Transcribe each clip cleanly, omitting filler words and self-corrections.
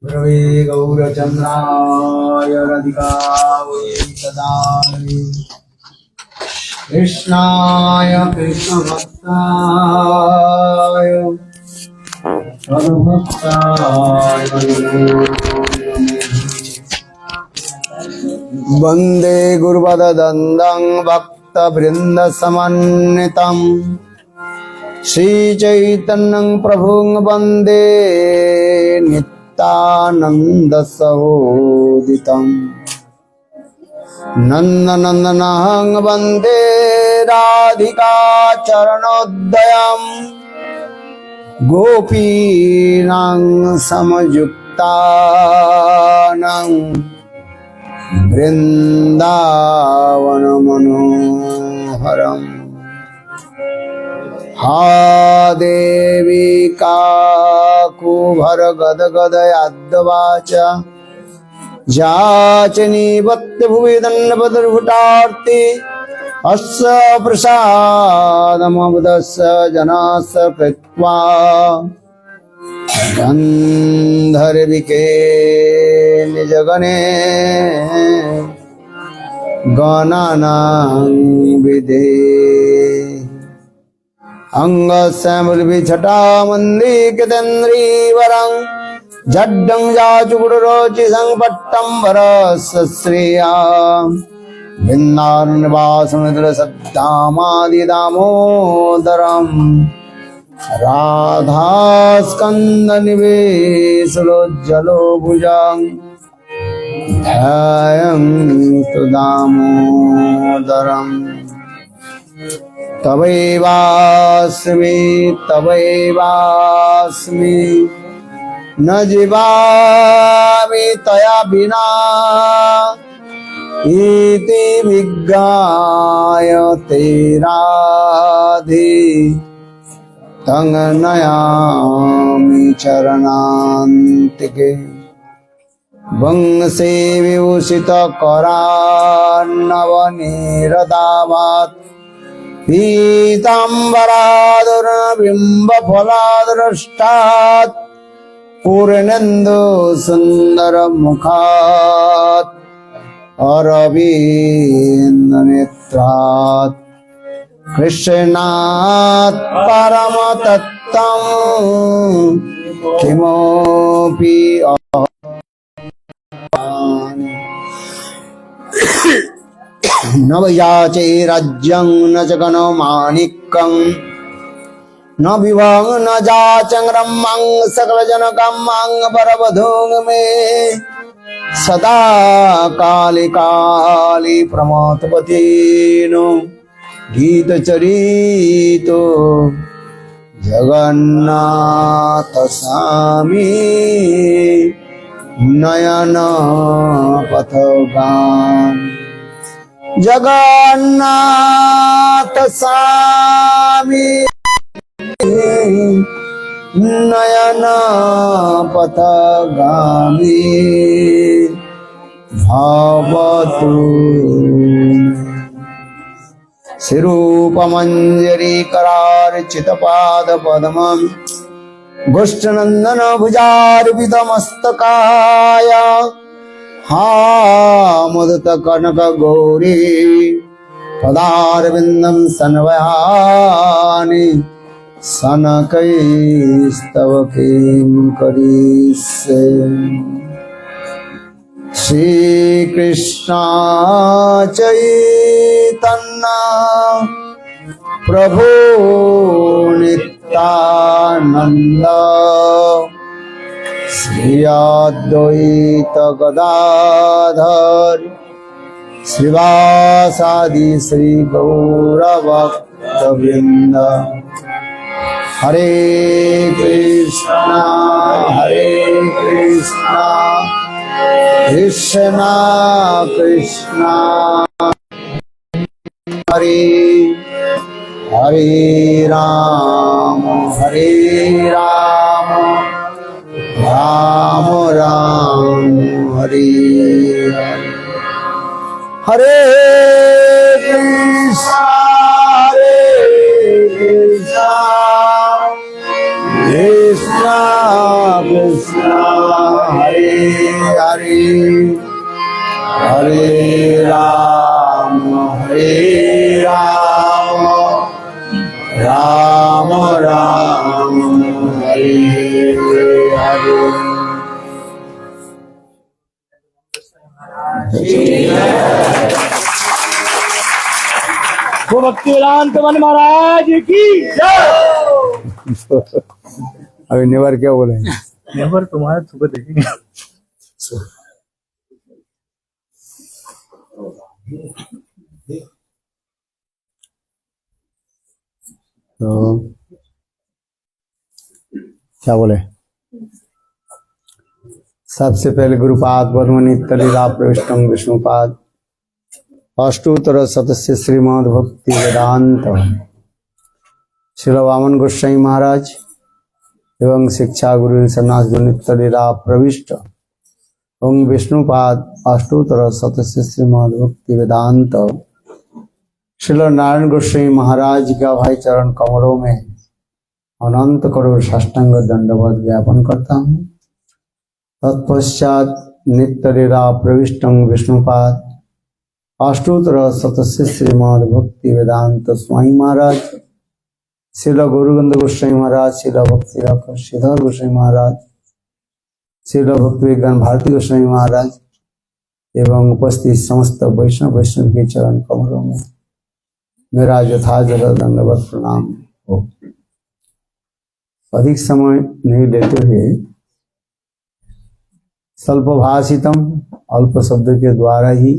गुरवे गौरचन्द्राय राधिकायै तदालये कृष्णाय कृष्णभक्ताय सद्भक्ताय वन्दे गुरुपदद्वन्द्वं भक्तवृन्दसमन्वितम् श्रीचैतन्यं प्रभुं वन्दे नित्यानन्दसहोदितम् नन्दनन्दनं वन्दे राधिका चरणोदयम् गोपीनां समयुक्तानां वृन्दावनमनोहरम् हा देवी काकुभर गदगदयाद्वाच जाचनी भुवि दण्डपदर्भुटार्ति अस्य प्रसादमवदस्य जनास कृत्वा गन्धर्विके निजगणे गणानां विदे अंगस्यमुर्विछटामन्दिकेन्द्रीवरं झड्डं जाचुकुडरोचि संपट्टम्बरश्रिया बिन्दारण्यवासमित्रसद्धामादिदामोदरम् राधास्कन्दनिवेशलोज्जलो भुजं ध्यायन्तु दामोदरम् तवैवास्मि तवैवास्मि न जीवामि तया विना इति विज्ञाय ते राधे तं नयामि चरणान्तिके वंशे विभूषितकरान्नवनीरदावात् पीताम्बरादुरबिम्बफलादृष्टात् पूर्णेन्दु सुन्दरमुखात् अरविन्दनेत्रात् कृष्णात् परमतत्त्वं किमपि न याचे राज्यं न च गणो माणिक्यं न विभवं न जाचं रम्यं सकलजनकं वरवधूं मे सदा काले काले प्रमथपतेनो गीतचरितो जगन्नाथ स्वामी नयन पथगामी जगन्नाथ स्वामी नयन पथगामी भवतु श्रीरूपमञ्जरी करार्चितपादपद्मं गोष्ठनन्दन भुजार्पितमस्तकाय हा मुदित कनक गौरी पदारविन्दं सन्वयानि सनकैस्तव किं करिष्ये श्रीकृष्ण चैतन्य प्रभु नित्यानन्द श्री अद्वैत गदाधर श्रीवासादि श्री गौरभक्तवृंद हरे कृष्णा कृष्णा कृष्णा हरे हरे राम राम राम हरे हरे कृष्णा कृष्णा कृष्णा हरे हरे हरे राम राम राम हरे हरे। वो भक्ति वेदांत मन महाराज की जय। अभी नेवर क्या बोले? नेवर तुम्हारा सुबह देखेंगे। तो क्या बोले? सबसे पहले गुरुपाद पद्मनि तलिला प्रविष्टम विष्णुपाद अष्टोत्तर सतस्य श्रीमद् भक्ति वेदांत श्रील वामन गोस्वामी महाराज एवं शिक्षा गुरु सन्यास गुणितलीला प्रविष्ट ओम विष्णुपाद अष्टोत्तर सतस्य श्रीमद् भक्ति वेदांत श्रील नारायण गोस्वामी महाराज का भाई चरण कमलों में अनंत करोड़ साष्टांग दंडवत ज्ञापन करता हूँ। तत्पश्चात नित्य लीला प्रविष्टं विष्णुपाद अष्टोत्तर सतस्य श्रीमद् भक्ति वेदांत स्वामी महाराज श्रील गुरुगंध गोस्वामी महाराज श्रील भक्ति श्रीधर गोस्वामी महाराज श्रील भक्ति विज्ञान भारती गोस्वामी महाराज एवं उपस्थित समस्त वैष्णव के चरण कमलों में मेरा यथाजथ दंडवत प्रणाम हो। अधिक समय नहीं लेते हुए स्वल्पभाषितम अल्प शब्द के द्वारा ही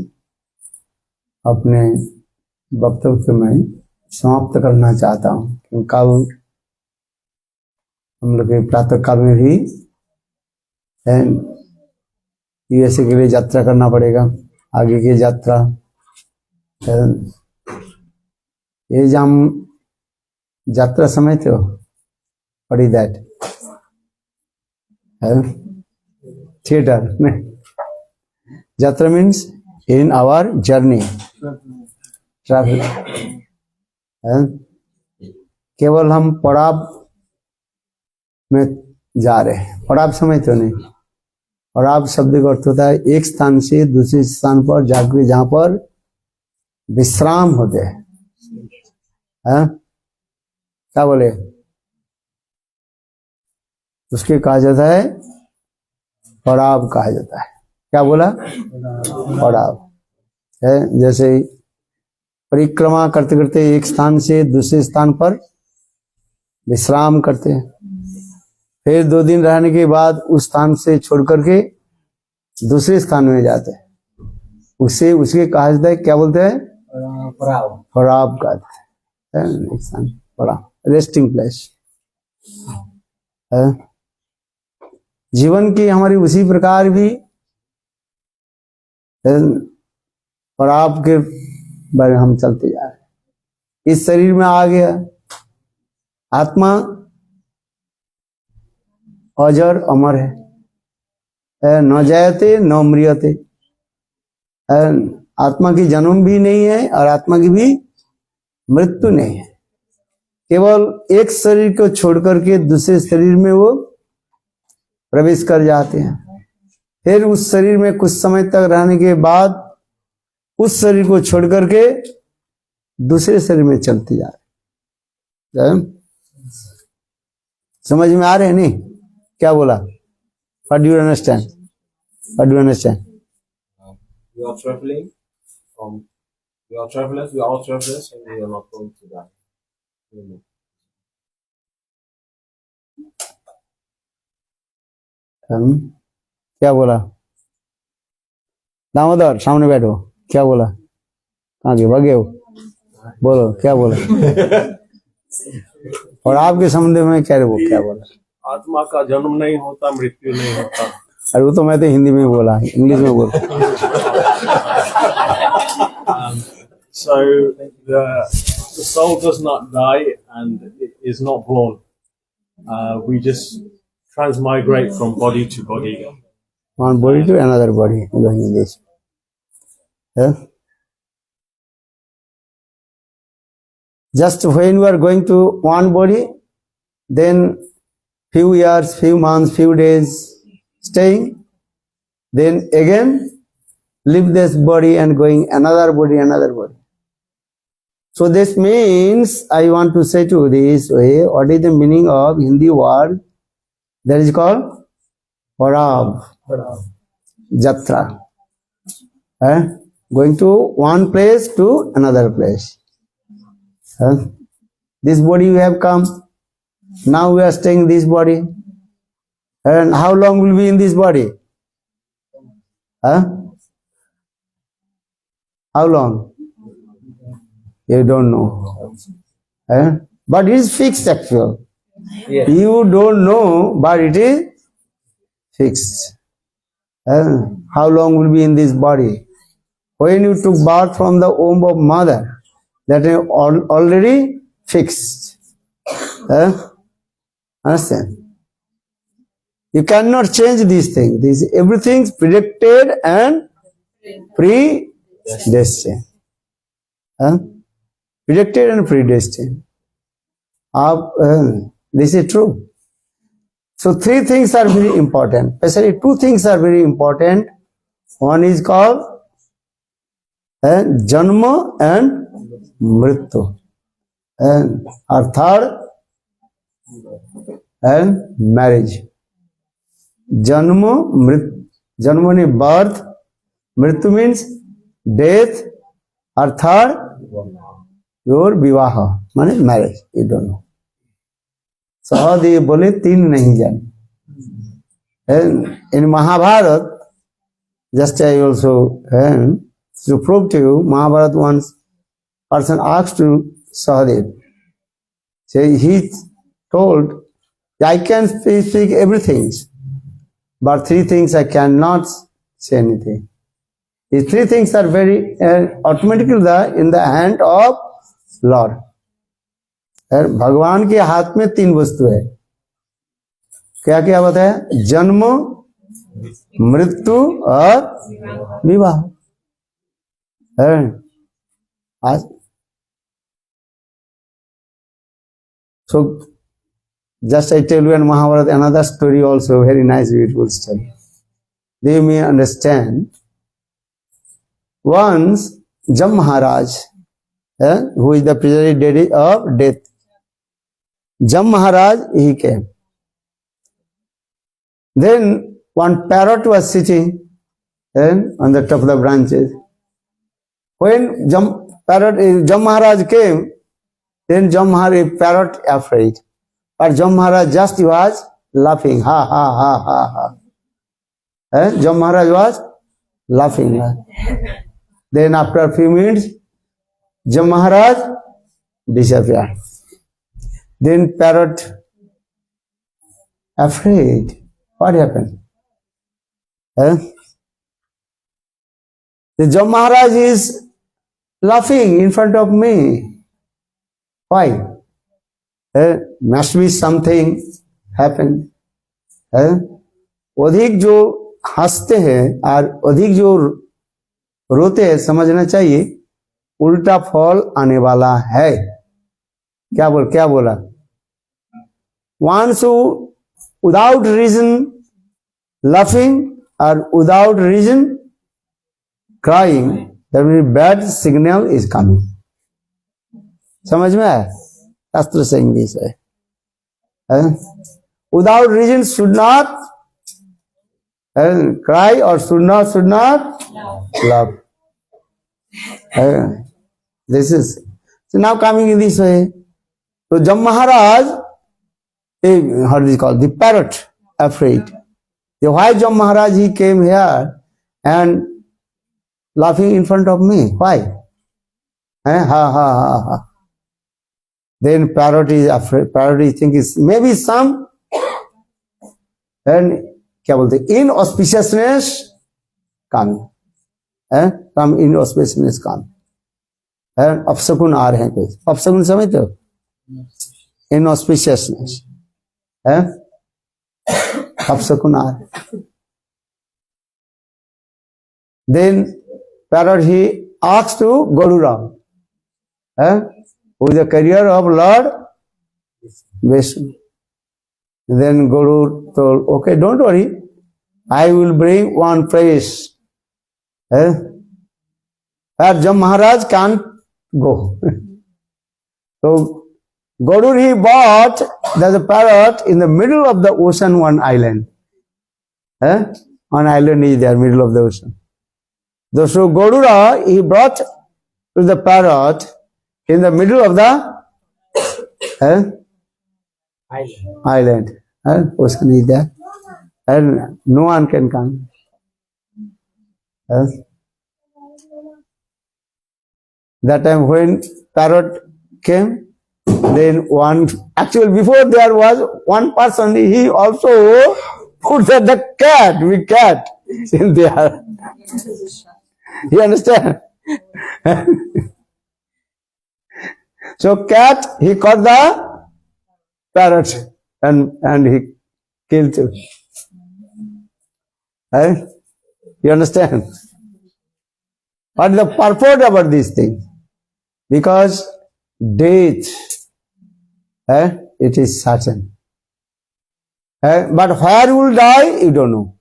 अपने वक्तव्य में समाप्त करना चाहता हूँ, क्योंकि कल हम लोग के प्रातः काल में भी यूएसए के लिए यात्रा करना पड़ेगा। आगे की यात्रा ये जम यात्रा समय थे व्हाट इज दैट थिएटर नहीं, यात्रा means in our journey travel. केवल हम पड़ाव में जा रहे हैं। पड़ाव समय तो नहीं, पड़ाव शब्द का अर्थ होता है एक स्थान से दूसरे स्थान पर जाकर जहां पर विश्राम होते हैं। क्या बोले? उसके कहा जाता है पड़ाव कहा जाता है। क्या बोला? पड़ाव है। जैसे परिक्रमा करते करते एक स्थान से दूसरे स्थान पर विश्राम करते हैं, फिर 2 दिन रहने के बाद उस स्थान से छोड़ करके दूसरे स्थान में जाते हैं, उससे उसके कहा जाता है क्या बोलते हैं? पड़ाव कहते हैं। पड़ाव रेस्टिंग प्लेस है। जीवन की हमारी उसी प्रकार भी पड़ाव के बारे में हम चलते जा रहे हैं। इस शरीर में आ गया, आत्मा अजर अमर है, न जायते न मृत्यते। आत्मा की जन्म भी नहीं है और आत्मा की भी मृत्यु नहीं है। केवल एक शरीर को छोड़कर के दूसरे शरीर में वो प्रवेश कर जाते हैं, फिर उस शरीर में कुछ समय तक रहने के बाद उस शरीर को छोड़ करके दूसरे शरीर में चलते जा रहे। समझ में आ रहे हैं नहीं? क्या बोला? What do you understand? What do you understand? We are traveling. We are travelers. We are all travelers, and we are not going to die. क्या बोला? दामोदर सामने बैठो। क्या बोला? कहाँ गए? भागे हो? बोलो क्या बोला? और आपके संबंध में क्या बोला? आत्मा का जन्म नहीं होता, मृत्यु नहीं होता। अरे वो तो मैं तो हिंदी में बोला, इंग्लिश में बोला। So the soul does not die and it is not born. We just transmigrate from body to body. One body to another body, doing this. Yeah? Just when you are going to one body, then few years, few months, few days staying, then again leave this body and going another body, another body. So this means, I want to say to you this way, what is the meaning of Hindi word that is called Parab, Jatra. Going to one place to another place. This body we have come, now we are staying in this body. And how long will be in this body? How long? You don't know. But it is fixed actual. Yes. You don't know, but it is fixed. How long will be in this body? When you took birth from the womb of mother, that is already fixed. Understand? You cannot change these things. Everything's predicted and predestined. Predicted and predestined. This is true. So three things are very important. Especially two things are very important. One is called Janma and Mrityu. And our third and marriage. Janma means birth. Mrityu means death. Or third, your vivaha, means marriage. You don't know. Sahadev bole teen nahi jane. And in Mahabharata, just I also to prove to you, Mahabharata once person asked to Sahadev. So he told, I can speak everything, but three things I cannot say anything. These three things are very automatically in the hand of Lord. भगवान के हाथ में तीन वस्तु है. क्या क्या बताया? जन्म, मृत्यु और विवाह. So just I tell you in Mahabharata another story also, very nice, beautiful story. They may understand. Once Jam Maharaj, who is the present deity of death, Jam Maharaj, he came. Then one parrot was sitting on the top of the branches. When Jam Maharaj came, then Jam Maharaj, parrot afraid. But Jam Maharaj just was laughing. Ha ha ha ha ha. Jam Maharaj was laughing. Then after a few minutes, Jam Maharaj disappeared. Then parrot afraid. What happened? The Jam Maharaj is laughing in front of me. Why? Must be something happened. अधिक जो हंसते हैं और अधिक जो रोते हैं, समझना चाहिए उल्टा फल आने वाला है. क्या बोला? Once who without reason laughing or without reason crying, that means bad signal is coming. समझ में आया? शास्त्र से इंग्लिश है. Without reason should not cry or should not love. This is so now coming in this way. So Jam Maharaj, how do you call the parrot afraid? So why Jam Maharaj he came here and laughing in front of me? Why? Ha ha ha ha. Then parrot is afraid. Parrot is thinking maybe some and क्या बोलते inauspiciousness coming. Some inauspiciousness coming. अपशकुन आ रहे हैं कोई. अपशकुन समझते हो? Inauspiciousness. अपशकुन आ रहे. Then parrot he asked to Garuda, who is the carrier of Lord Vishnu. Then Guru told, okay, don't worry. I will bring one place where Jam Maharaj can't go. So Garuda he bought, there's a parrot in the middle of the ocean, one island. One island is there, middle of the ocean. So Garuda he brought to the parrot in the middle of the island. Ocean is there. And no one can come. That time when parrot came, then actually before there was one person, he also put the cat in there. You understand? So cat, he caught the parrot and he killed him. You understand? What is the purport about this thing? Because death, it is certain. But where you will die, you don't know.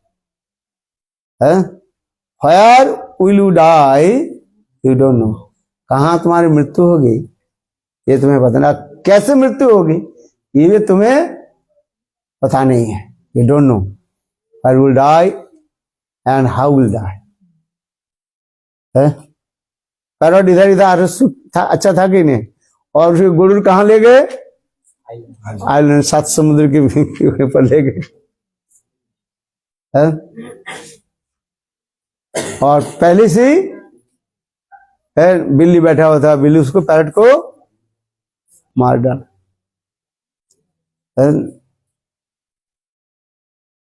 Where will you die, you don't know. कहाँ तुम्हारी मृत्यु होगी ये तुम्हें पता नहीं, कैसे मृत्यु होगी ये तुम्हें पता नहीं है. You don't know where you will die and how will die. Parrot इधर इधर था, अच्छा था कि नहीं. और फिर गुरु कहाँ ले गए? आइलैंड, 7 समुद्र के ऊपर ले गए. और पहले से बिल्ली बैठा हुआ था, बिल्ली उसको पैरट को मार डाला.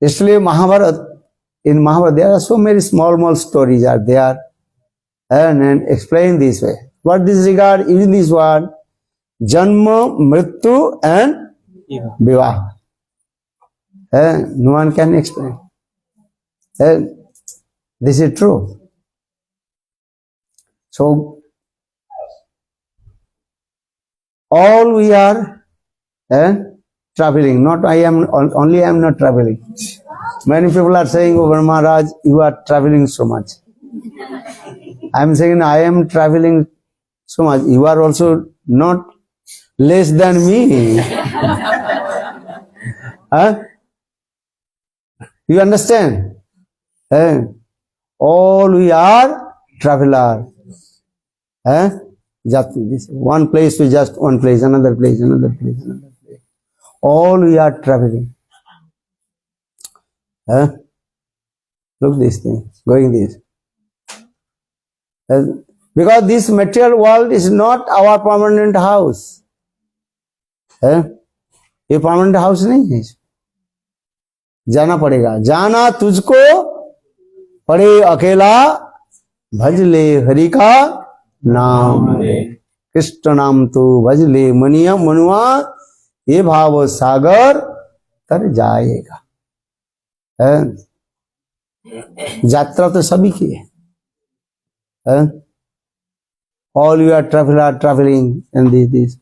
इसलिए Mahabharat, in Mahabharata there are so many small stories are there and explain this way. What this regard using this word Janma, Mrityu and Vivah. No one can explain. This is true. So all we are traveling. Not I am only. I am not traveling. Many people are saying, "Oh, Maharaj, you are traveling so much." I am saying, I am traveling so much. You are also not less than me. You understand? All we are traveler. Just this one place to just one place, another place, another place, another place. All we are traveling. Look this thing, going this. Because this material world is not our permanent house. ये permanent house नहीं है. जाना पड़ेगा. जाना तुझको पड़े अकेला, भज ले हरि का नाम. कृष्ण नाम तो भज ले मनिया मनुआ, ये भाव सागर तर जाएगा. यात्रा तो सभी की है. All you are traveling and this.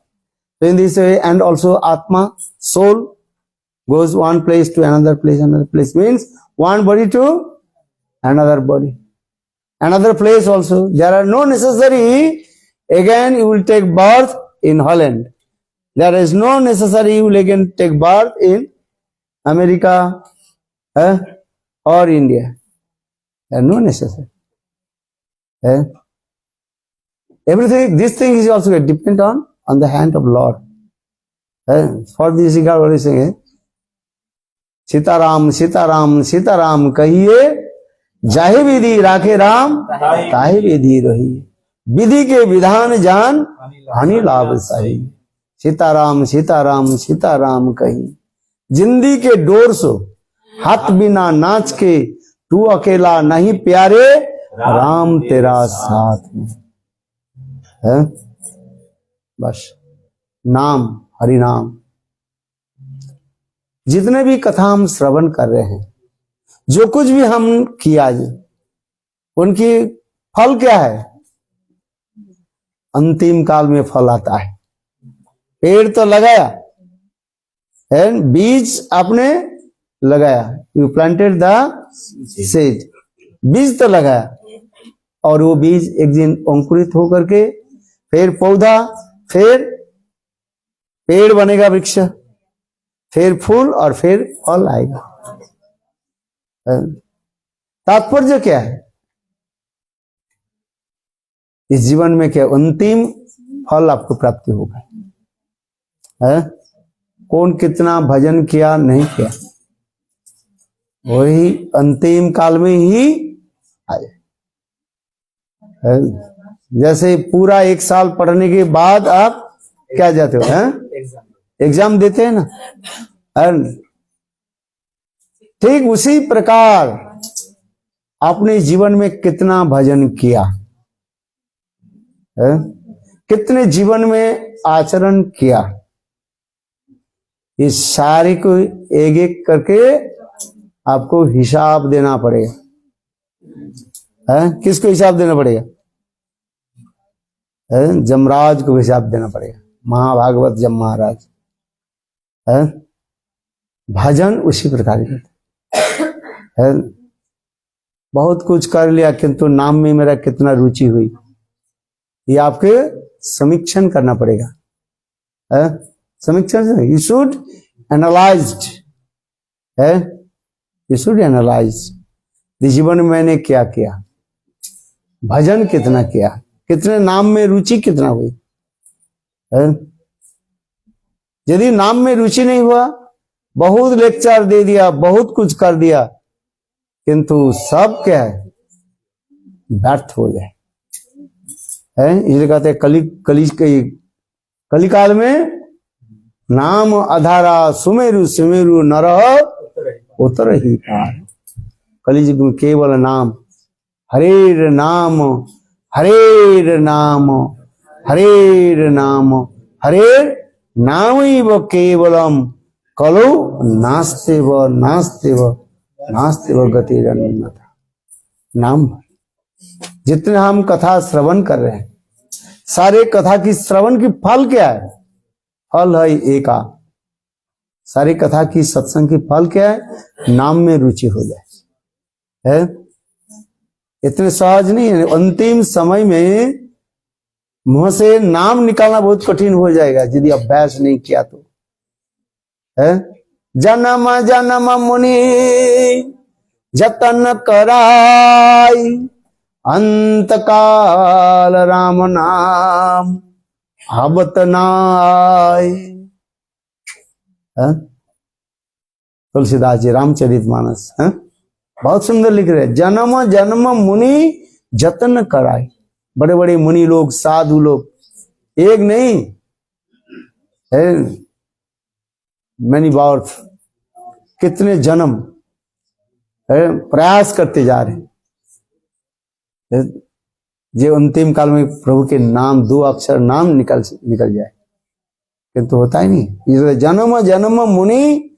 So in this way, and also Atma, soul, goes one place to another place, means one body to another body. Another place also. There are no necessary, again you will take birth in Holland. There is no necessary you will again take birth in America or India. There are no necessary. Everything, this thing is also depend on the hand of Lord. For this regard, what is saying? Sitaram Sitaram Sitaram कहिए, जाहे विधि राखे राम, ताहे विधि रही. विधि के विधान जान, हानि लाभ सही. सीताराम सीताराम सीताराम कही, जिंदगी के डोर सो, हाथ बिना नाच के, तू अकेला नहीं प्यारे, राम तेरा साथ में. बस नाम, हरि नाम. जितने भी कथा हम श्रवण कर रहे हैं, जो कुछ भी हम किया, उनकी फल क्या है? अंतिम काल में फल आता है. पेड़ तो लगाया, बीज आपने लगाया, यू प्लांटेड द सीड, बीज तो लगाया, और वो बीज एक दिन अंकुरित होकर के फिर पौधा, फिर पेड़ बनेगा, वृक्ष, फिर फूल और फिर फल आएगा। तात्पर्य क्या है इस जीवन में? क्या अंतिम फल आपको प्राप्ति होगा है? कौन कितना भजन किया नहीं किया, वही अंतिम काल में ही आए। जैसे पूरा 1 साल पढ़ने के बाद आप क्या जाते हो, एग्जाम देते हैं ना, ठीक उसी प्रकार अपने जीवन में कितना भजन किया है? कितने जीवन में आचरण किया, इस सारे को एक एक करके आपको हिसाब देना पड़ेगा है? किसको हिसाब देना पड़ेगा है? जमराज को हिसाब देना पड़ेगा, महाभागवत जम महाराज है। भजन उसी प्रकार है। बहुत कुछ कर लिया किंतु नाम में मेरा कितना रुचि हुई, ये आपके समीक्षण करना पड़ेगा है? समीक्षण से यू शुड एनालाइज्ड है, यू शुड एनालाइज जीवन में मैंने क्या किया, भजन कितना किया, कितने नाम में रुचि कितना हुई है? यदि नाम में रुचि नहीं हुआ, बहुत लेक्चर दे दिया, बहुत कुछ कर दिया, किंतु सब क्या है, व्यर्थ हो जाए है। इसलिए कहते हैं कलिकाल में नाम आधारा सुमेरु सुमेरु नरह उतर ही पार। कलियुग में केवल नाम, हरेर नाम हरेर नाम हरेर नाम हरेर नामैव केवलम कलो नास्तेव नास्तेव नास्तेव गतिरन्यथा। नाम जितने हम कथा श्रवण कर रहे हैं, सारे कथा की श्रवण की फल क्या है? फल है एका। सारी कथा की सत्संग की फल क्या है? नाम में रुचि हो जाए है। इतने सहज नहीं है। अंतिम समय में मुंह से नाम निकालना बहुत कठिन हो जाएगा यदि अभ्यास नहीं किया तो है। जन्म जन्म मुनि जतन कराई, अंत काल राम नाम हबत नाय। तुलसीदास जी रामचरितमानस है, बहुत सुंदर लिख रहे हैं। जन्म जन्म मुनि जतन कराई। बड़े बड़े मुनि लोग, साधु लोग, एक नहीं है, मैनी बर्थ, कितने जन्म है, प्रयास करते जा रहे हैं जो अंतिम काल में प्रभु के नाम, 2 अक्षर नाम निकल जाए, किंतु होता ही नहीं। इसलिए जन्म जन्म मुनि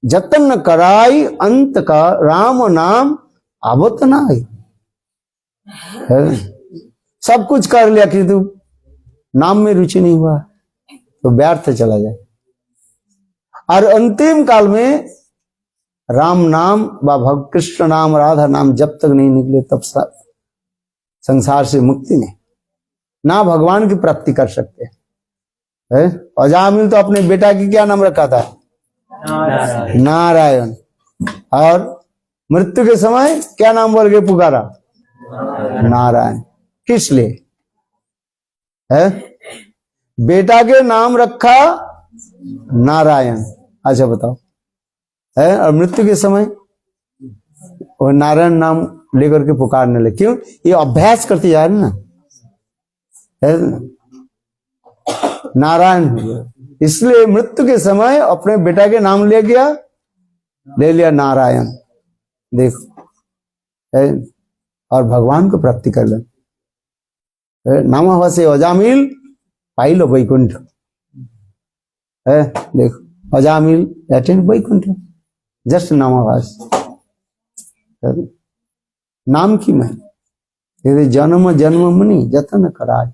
जतन कराई, अंत का राम नाम आवत नाई। सब कुछ कर लिया किंतु नाम में रुचि नहीं हुआ तो व्यर्थ चला जाए। और अंतिम काल में राम नाम व कृष्ण नाम, राधा नाम जब तक नहीं निकले तब संसार से मुक्ति नहीं, ना भगवान की प्राप्ति कर सकते है। अजामिल तो अपने बेटा की क्या नाम रखा था? नारायण। और मृत्यु के समय क्या नाम बोल के पुकारा? नारायण। किस लिए है? बेटा के नाम रखा नारायण। अच्छा बताओ है, और मृत्यु के समय वो नारायण नाम लेकर के पुकारने लगे। क्यों? ये अभ्यास करते जा रहे ना है, नारायण हो गया। इसलिए मृत्यु के समय अपने बेटा के नाम ले लिया नारायण। देखो है, और भगवान को प्राप्ति कर ले। नाम से अजामिल पाई लो वैकुंठ है। देखो अजामिल अटेंड वैकुंठ, जस्ट नामाभास। नाम की मैं यदि जन्म जन्म मुनि जतन कराय।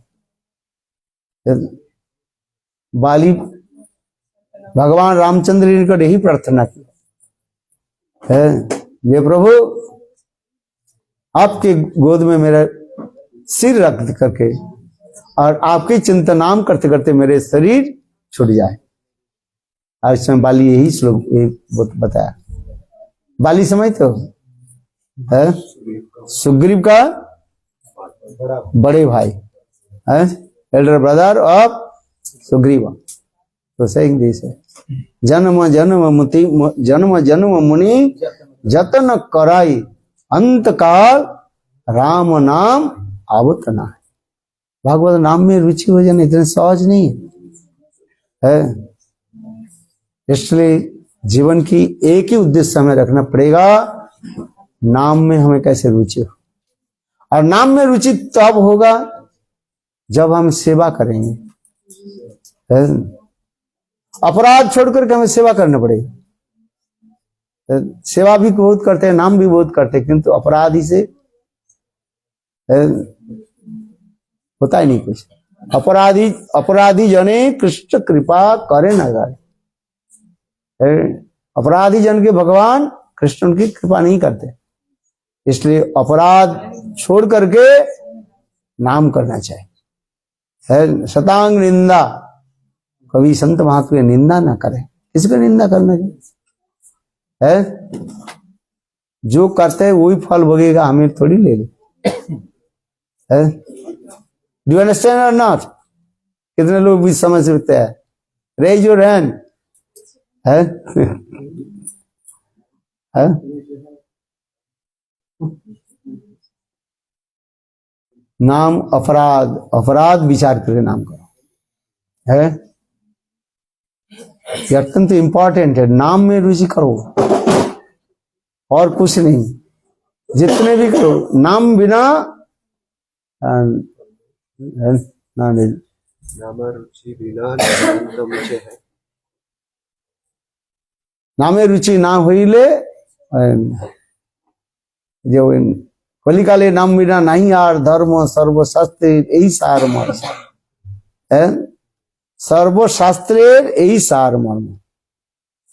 बाली भगवान रामचंद्र ने यही प्रार्थना की है ये प्रभु आपके गोद में मेरा सिर रख करके और आपकी चिंतनाम करते करते मेरे शरीर छूट जाए। और इसमें बाली यही श्लोक बताया। बाली समझते हो? है सुग्रीव का बड़े भाई है, एल्डर ब्रदर ऑफ सुग्रीव। तो सही दिस है जन्म जन्म मुनि जतन कराई अंत काल राम नाम आवत ना। भागवत नाम में रुचि हो जाना इतने सहज नहीं है। इसलिए जीवन की एक ही उद्देश्य हमें रखना पड़ेगा, नाम में हमें कैसे रुचि हो। और नाम में रुचि तब होगा जब हम सेवा करेंगे। अपराध छोड़ करके हमें सेवा करना पड़ेगा। सेवा भी बहुत करते हैं, नाम भी बहुत करते हैं, किंतु अपराध ही से होता ही नहीं कुछ। अपराधी जने कृष्ण कृपा करे न जाए। अपराधी जन के भगवान कृष्ण उनकी कृपा नहीं करते। इसलिए अपराध छोड़ करके नाम करना चाहिए। है शतांग निंदा, कभी संत महात्मा निंदा ना करें। किसको निंदा करना है? जो करते हैं वही फल भोगेगा, हमें थोड़ी ले ले। Do you understand or not? कितने लोग भी समझ सकते हैं? Raise your hand. है नाम अपराध विचार करके नाम करो। है ये अत्यंत इंपॉर्टेंट है। नाम में रुचि करो और कुछ नहीं। जितने भी करो नाम बिना रुचि बिना मुझे है। नामे रुचि ना होइले जो कलिकाले नाम बिना नहीं आर धर्म सर्वशास्त्र यही सार मर्म है। सर्वशास्त्रेर यही सार मर्म।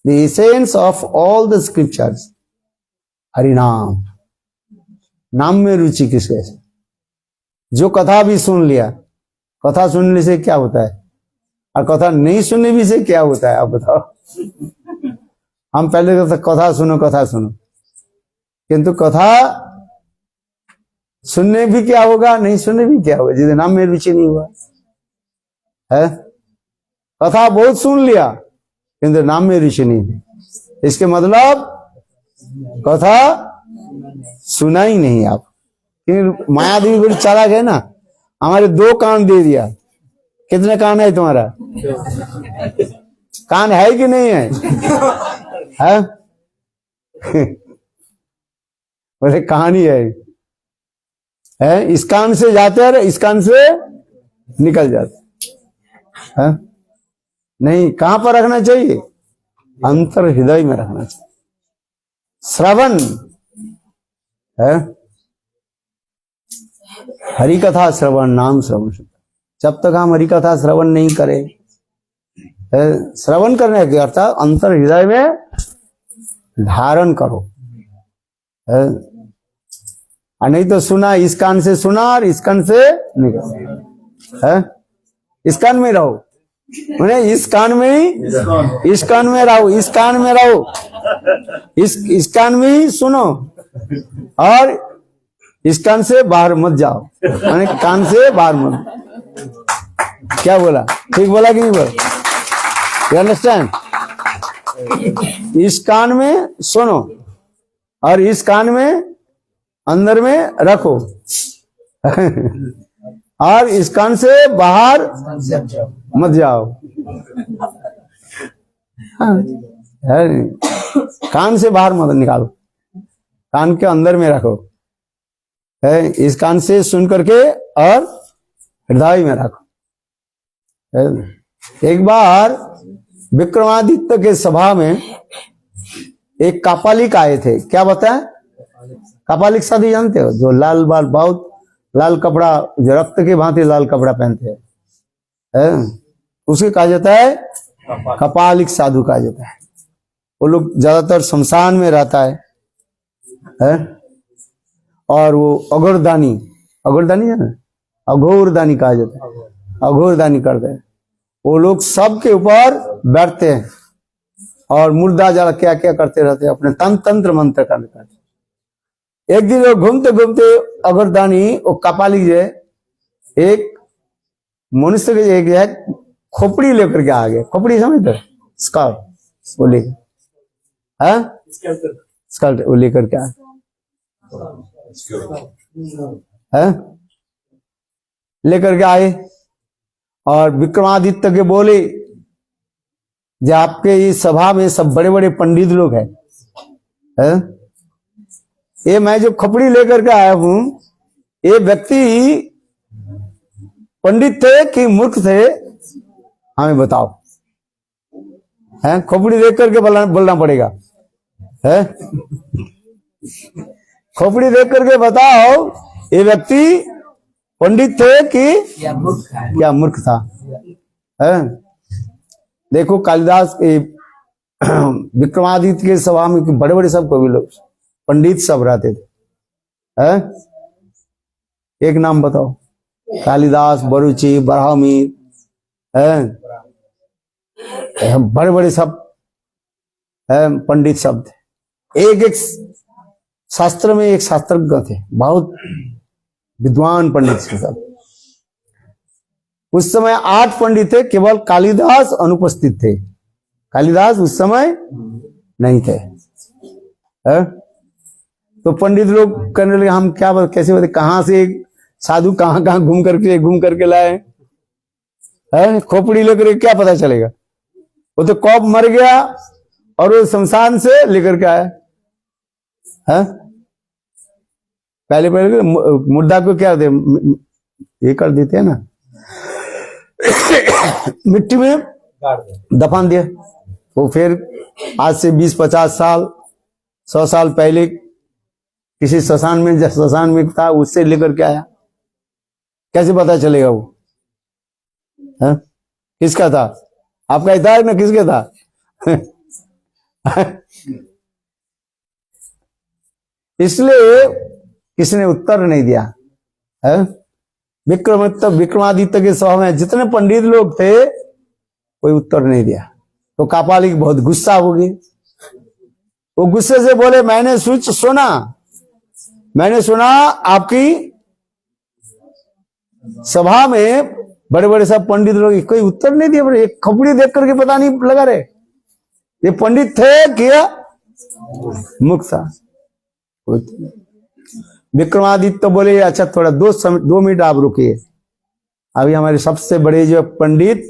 The essence of all the scriptures हरिनाम। नाम में रुचि किसके? जो कथा भी सुन लिया, कथा सुनने से क्या होता है और कथा नहीं सुनने भी से क्या होता है आप बताओ। हम पहले तो कथा सुनो, किंतु कथा सुनने भी क्या होगा, नहीं सुनने भी क्या होगा, जिसे नाम में रुचि नहीं हुआ है। कथा बहुत सुन लिया किंतु नाम में रुचि नहीं, इसके मतलब कथा सुना ही नहीं आप। क्योंकि माया देवी बड़ी चालाक है ना, हमारे 2 कान दे दिया। कितने कान है तुम्हारा? कान है कि नहीं है? है? बोले कहानी है। इस कान से जाते हैं, इस कान से निकल जाते है? नहीं, कहां पर रखना चाहिए? अंतर हृदय में रखना चाहिए। श्रवण है, हरि कथा श्रवण, नाम श्रवण। जब तक हम हरि कथा श्रवण नहीं करें, श्रवण करने के अर्थ अंतर हृदय में धारण करो। और नहीं तो सुना, इस कान से सुना और इस कान से निकल है। इस कान में रहो, इस कान में, इस कान में रहो, इस कान में रहो, इस कान में ही सुनो और इस कान से बाहर मत जाओ। माने कान से बाहर मत। क्या बोला? ठीक बोला कि नहीं बोला? You understand? इस कान में सुनो और इस कान में अंदर में रखो और इस कान से बाहर मत जाओ। हाँ, कान से बाहर मत निकालो, कान के अंदर में रखो। है इस कान से सुन करके और हृदय में रखो। एक बार विक्रमादित्य के सभा में एक कापालिक आए थे। क्या बताएं? कापालिक साथी जानते हो? जो लाल बाल, बहुत लाल कपड़ा, जो रक्त के भांति लाल कपड़ा पहनते हैं, उसे कहा जाता है कपालिक साधु कहा जाता है। वो लोग ज्यादातर शमशान में रहता है। है। और वो अघोरदानी है ना, अघोरदानी कहा जाता है, अघोरदानी करते हैं वो लोग सबके ऊपर बैठते हैं और मुर्दा जला क्या क्या करते रहते हैं, अपने तंत्र मंत्र करते। एक दिन वो घूमते घूमते अघोरदानी वो कपाली जो है एक मनुष्य के एक है खोपड़ी लेकर के आ गए। खोपड़ी समझते, स्कर्ट वो लेकर, हाँ स्कर्ट वो लेकर के आ है, लेकर के आए और विक्रमादित्य के बोले जो आपके इस सभा में सब बड़े बड़े पंडित लोग हैं, ये मैं जो खपड़ी लेकर के आया हूं ये व्यक्ति पंडित थे कि मूर्ख थे, हमें बताओ। है खोपड़ी देख करके बोलना पड़ेगा, है खोपड़ी देख करके बताओ ये व्यक्ति पंडित थे कि क्या मूर्ख था। है देखो कालिदास के विक्रमादित्य के सभा में बड़े बड़े सब कवि लोग पंडित सब रहते थे। है एक नाम बताओ, कालिदास, बरुचि, बरहमीर, बड़े बड़े सब पंडित सब थे। एक एक शास्त्र में एक शास्त्रज्ञ थे, बहुत विद्वान पंडित थे सब। उस समय 8 पंडित थे, केवल कालिदास अनुपस्थित थे। कालिदास उस समय नहीं थे। तो पंडित लोग करने लगे हम क्या कैसे बताए, कहां से साधु कहां कहां घूम करके लाए हैं, खोपड़ी लेकर क्या पता चलेगा। वो तो कौप मर गया और वो शमशान से लेकर के आया है। पहले मुर्दा को क्या दे ये कर देते हैं ना, मिट्टी में दफन दिया। वो फिर आज से 20-50 साल 100 साल पहले किसी शमशान में था, उससे लेकर के आया, कैसे पता चलेगा वो है? किसका था, आपका ही था ना किसके था। इसलिए किसने उत्तर नहीं दिया है। विक्रमादित्य के सभा में जितने पंडित लोग थे कोई उत्तर नहीं दिया। तो कापालिक बहुत गुस्सा हो गई, वो गुस्से से बोले मैंने सुना आपकी सभा में बड़े बड़े सब पंडित लोग कोई उत्तर नहीं दिया। बड़े एक खपड़ी देख करके पता नहीं लगा रहे ये पंडित थे क्या मुक्त था। विक्रमादित्य बोले अच्छा थोड़ा 2 मिनट आप रुकिए, अभी हमारे सबसे बड़े जो पंडित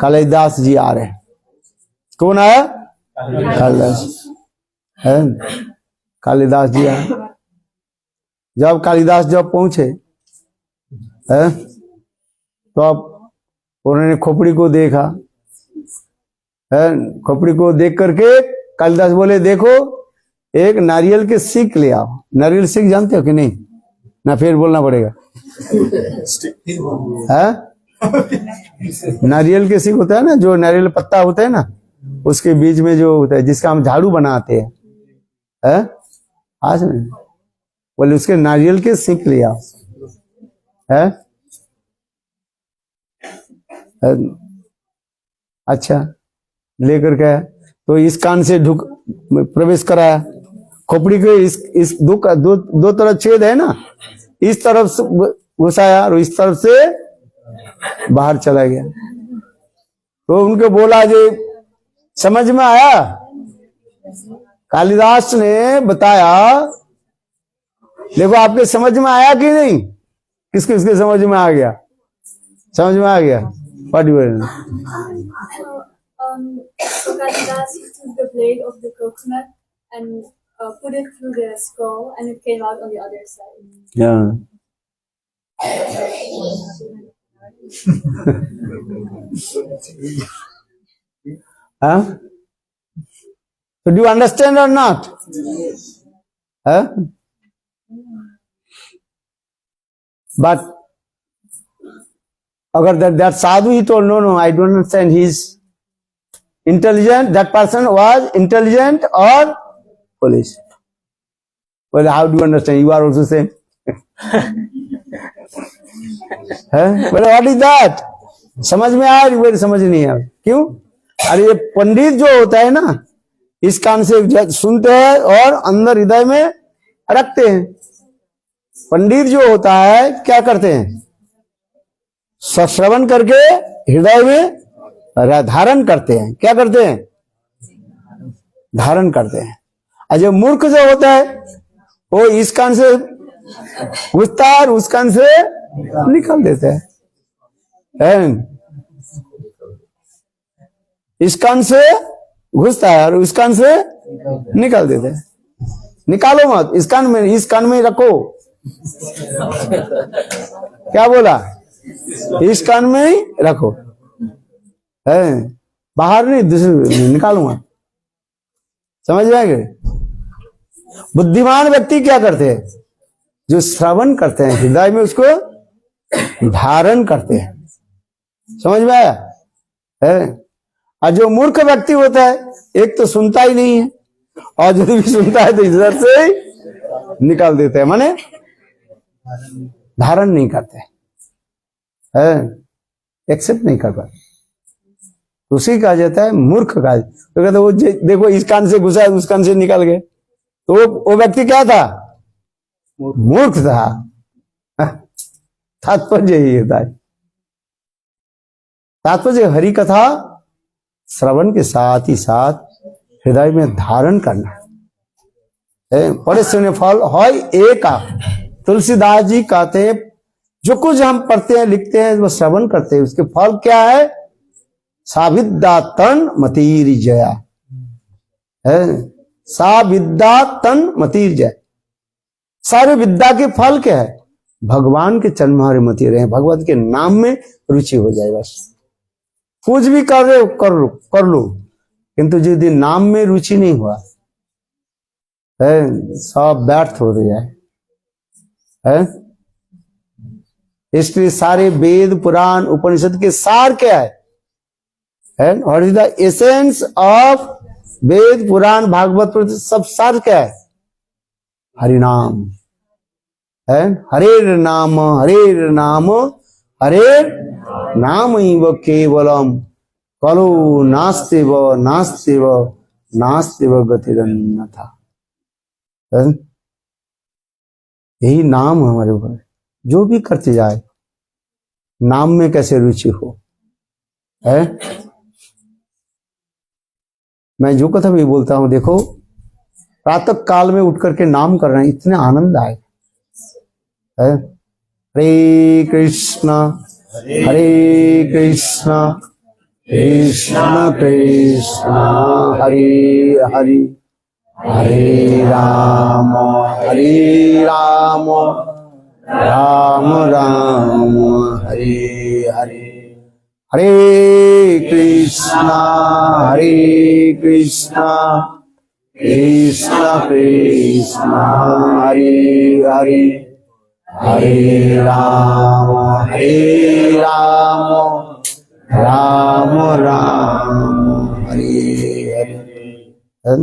कालिदास जी आ रहे हैं। कौन आया, कालिदास है, कालिदास जी आए। जब कालिदास जब पहुंचे है तो अब उन्होंने खोपड़ी को देखा है। खोपड़ी को देख करके कालिदास बोले देखो एक नारियल के सीख ले आओ। नारियल सीख जानते हो कि नहीं, ना फिर बोलना पड़ेगा है। नारियल के सीख होता है ना, जो नारियल पत्ता होता है ना उसके बीच में जो होता है जिसका हम झाड़ू बनाते हैं, आज में बोले उसके नारियल के सीख ले आओ है। अच्छा लेकर के तो इस कान से प्रवेश कराया। खोपड़ी के इस दो तरफ छेद है ना, इस तरफ से घुसाया और इस तरफ से बाहर चला गया। तो उनको बोला जी समझ में आया। कालिदास ने बताया देखो आपके समझ में आया कि नहीं, किसके समझ में आ गया, समझ में आ गया। So Kalidas took the blade of the coconut and put it through the skull, and it came out on the other side. Yeah. Huh? So do you understand or not? Huh? But agar that sadhu he told no I don't understand, he's intelligent, that person was intelligent or foolish. बोले how do understand, you are also same. बोले what is that, समझ में आया? बोले समझ नहीं आया। क्यों? अरे ये पंडित जो होता है ना, इस कान से सुनते हैं और अंदर हृदय में रखते हैं। पंडित जो होता है क्या करते हैं? श्रवण करके हृदय में धारण करते हैं। क्या करते हैं? धारण करते हैं। और जो मूर्ख जो होता है वो इस कान से घुसता है और उस कान से निकाल देते हैं। इस कान से घुसता है और उस कान से निकाल देते हैं। निकालो मत, इस कान में रखो। क्या बोला? इस कान में ही रखो, है बाहर नहीं, दूसरे निकालूंगा। समझ जाएंगे? बुद्धिमान व्यक्ति क्या करते हैं? जो श्रवण करते हैं हृदय में उसको धारण करते हैं। समझ में आया? है। और जो मूर्ख व्यक्ति होता है एक तो सुनता ही नहीं है, और जो भी सुनता है तो इधर से ही निकाल देते हैं, माने धारण नहीं करते है, एक्सेप्ट नहीं कर पाते। उसी कहा जाता है मूर्ख का। तो कहते वो देखो इस कान से घुसा उस कान से निकल गए, तो वो व्यक्ति क्या था? मूर्ख था। तात्पर्य यही होता है। तात्पर्य हरि कथा श्रवण के साथ ही साथ हृदय में धारण करना है। पढ़े सुने फल है एक। तुलसीदास जी कहते हैं जो कुछ हम पढ़ते हैं लिखते हैं वो श्रवण करते हैं, उसके फल क्या है? साविद्या तन मतीर जया है। साविद्या तन मतीर जय। सारे विद्या के फल क्या है? भगवान के चरण में मती रहे, भगवत के नाम में रुचि हो जाए। बस कुछ भी कर रहे हो कर लो, किंतु जिस दिन नाम में रुचि नहीं हुआ है सब व्यर्थ हो जाए है। इसलिए सारे वेद पुराण उपनिषद के सार क्या है? What is the essence of Veda Purana Bhagavat सब सार क्या है? हरिनाम है। हरेर नाम हरेर नाम हरेर नाम इव केवलम कलो नास्तिव नास्तिव नास्तिव गतिरन्यथा। यही नाम हमारे ऊपर जो भी करते जाए नाम में कैसे रुचि हो है। मैं जो कथा भी बोलता हूं, देखो प्रातः काल में उठ करके नाम कर रहे हैं, इतने आनंद आए है। हरे कृष्णा कृष्ण कृष्ण हरे हरे हरे राम राम राम हरे हरे। हरे कृष्णा कृष्ण कृष्ण हरे हरे हरे राम राम राम हरे हरे।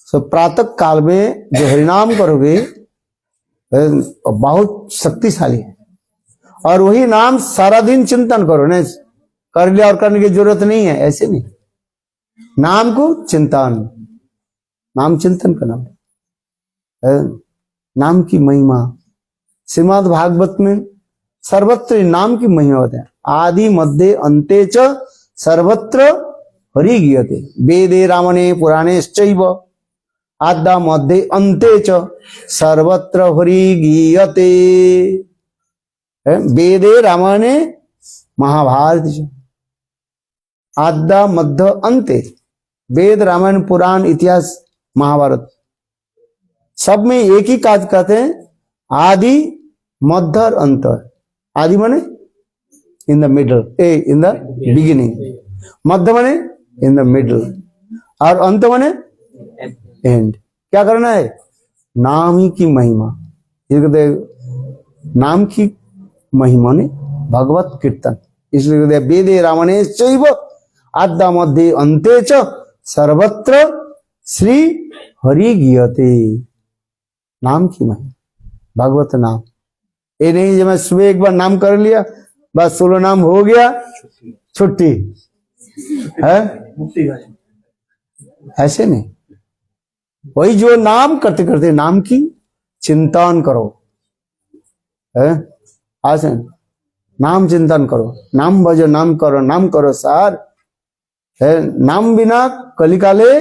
तो प्रातः काल में जो हरिनाम करोगे बहुत शक्तिशाली है, और वही नाम सारा दिन चिंतन करो। नहीं कर लिया और करने की जरूरत नहीं है, ऐसे नहीं। नाम को नाम चिंतन करना है। नाम की महिमा श्रीमद् भागवत में सर्वत्र नाम की महिमा होते हैं। आदि मध्य अंते च सर्वत्र हरि गीयते। वेदे रामणे पुराणेश्चैव आद्या मध्य अंते च सर्वत्र हरि गीयते। वेदे रामायणे महाभारत आद्या मध्य अंते, वेद रामायण पुराण इतिहास महाभारत सब में एक ही काज कहते हैं, आदि मध्य और अंत। आदि माने in the middle, in the beginning, मध्य माने इन द मिडल, और अंत माने एंड। क्या करना है? नाम ही की महिमा। नाम की महिमा ने भगवत कीर्तन। इसलिए वेदे रामणे चैव आद्या मध्य अंते च सर्वत्र श्री हरि गीयते। नाम की महिमा, भगवत नाम। ये नहीं जब मैं सुबह एक बार नाम कर लिया बस 16 नाम हो गया, छुट्टी है, मुक्ति का ऐसे नहीं। वही जो नाम करते करते नाम की चिंतन करो, है ऐसे नाम चिंतन करो, नाम भजो, नाम करो सार है। नाम बिना कलिकाले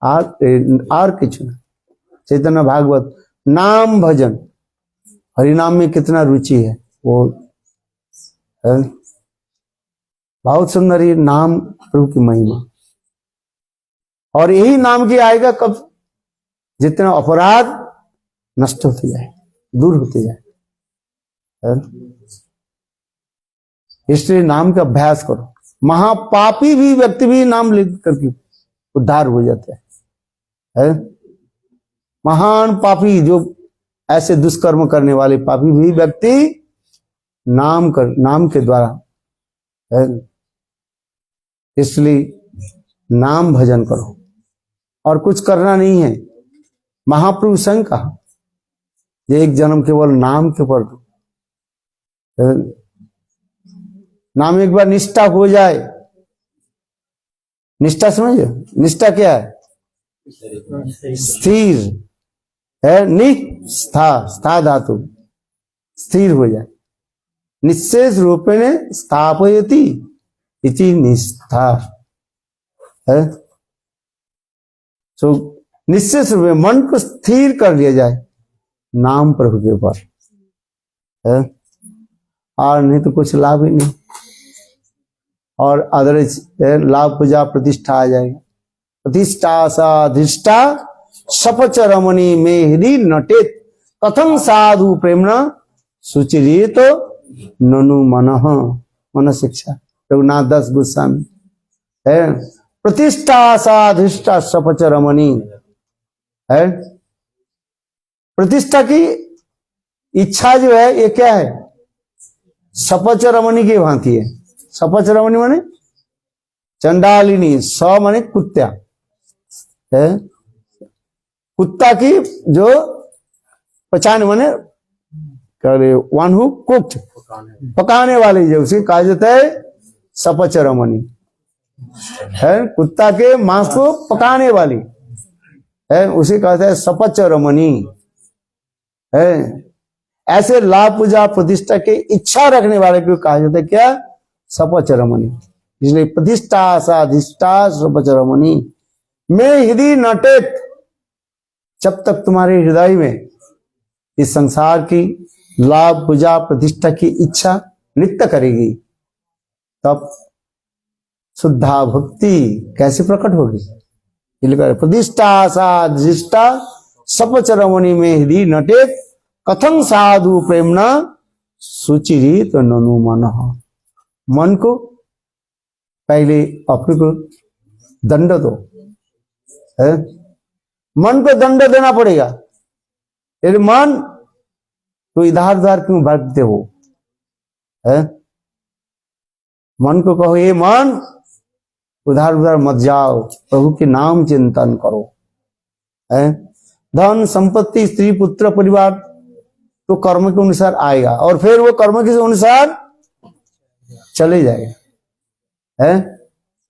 आर किछु ना। चैतन्य भागवत नाम भजन, हरिनाम में कितना रुचि है वो है। बहुत सुंदर ये नाम प्रभु की महिमा। और यही नाम की आएगा कब, जितना अपराध नष्ट होते जाए, दूर होते जाए है? इसलिए नाम का अभ्यास करो। महापापी भी व्यक्ति भी नाम लिख करके उद्धार हो जाते है? महान पापी जो ऐसे दुष्कर्म करने वाले पापी भी व्यक्ति नाम के द्वारा है। इसलिए नाम भजन करो और कुछ करना नहीं है। महाप्रभु संग कहा ये एक जन्म केवल नाम के पर दो, नाम एक बार निष्ठा हो जाए। निष्ठा समझे, निष्ठा क्या है? स्थिर है, निष्ठा, स्था धातु, स्थिर हो जाए। निश्चेष रूपेण स्थापयति इति निष्ठा है। तो निश्चेष रूप में मन को स्थिर कर लिया जाए नाम प्रभु के ऊपर है, और नहीं तो कुछ लाभ ही नहीं। और अदर लाभ पूजा प्रतिष्ठा आ जाएगा। प्रतिष्ठा साधिष्ठा सपच रमणी में हृदय नटेत कथम साधु प्रेमना सुचिरित ननु मन शिक्षा, रघुनाथ दास गोस्वामी है। प्रतिष्ठा साधिष्ठा सपच रमणी है। प्रतिष्ठा की इच्छा जो है ये क्या है? सपच रमणी की भांति है। सपच रमणी माने चंडालिनी, स माने कुत्ता है। कुत्ता की जो पहचान माने करे वन हु कुक्ड, पकाने वाले जो उसे कहा जाता है सपच रमणी है। कुत्ता के मांस को पकाने वाली है, उसे कहते हैं सपच रमणी है। ऐसे लाभ पूजा प्रतिष्ठा के इच्छा रखने वाले को कहा जाता है क्या? सपच रमणी। इसलिए प्रतिष्ठा साधिष्ठा सपच रमणी में हृदय नटेत, जब तक तुम्हारे हृदय में इस संसार की लाभ पूजा प्रतिष्ठा की इच्छा नित्य करेगी, तब शुद्धा भक्ति कैसे प्रकट होगी? प्रतिष्ठा साधिष्ठा सपच रमणी में हृदय नटेत कथं साधु प्रेमना सुचिरित ननु मनः। मन को पहले अपने को दंड दो है? मन को दंड देना पड़ेगा। यदि मन तो इधर उधर क्यों भटकते हो है? मन को कहो ये मन उधर उधर मत जाओ, प्रभु के नाम चिंतन करो है। धन संपत्ति स्त्री पुत्र परिवार तो कर्म के अनुसार आएगा और फिर वो कर्म के अनुसार चले जाएगा है।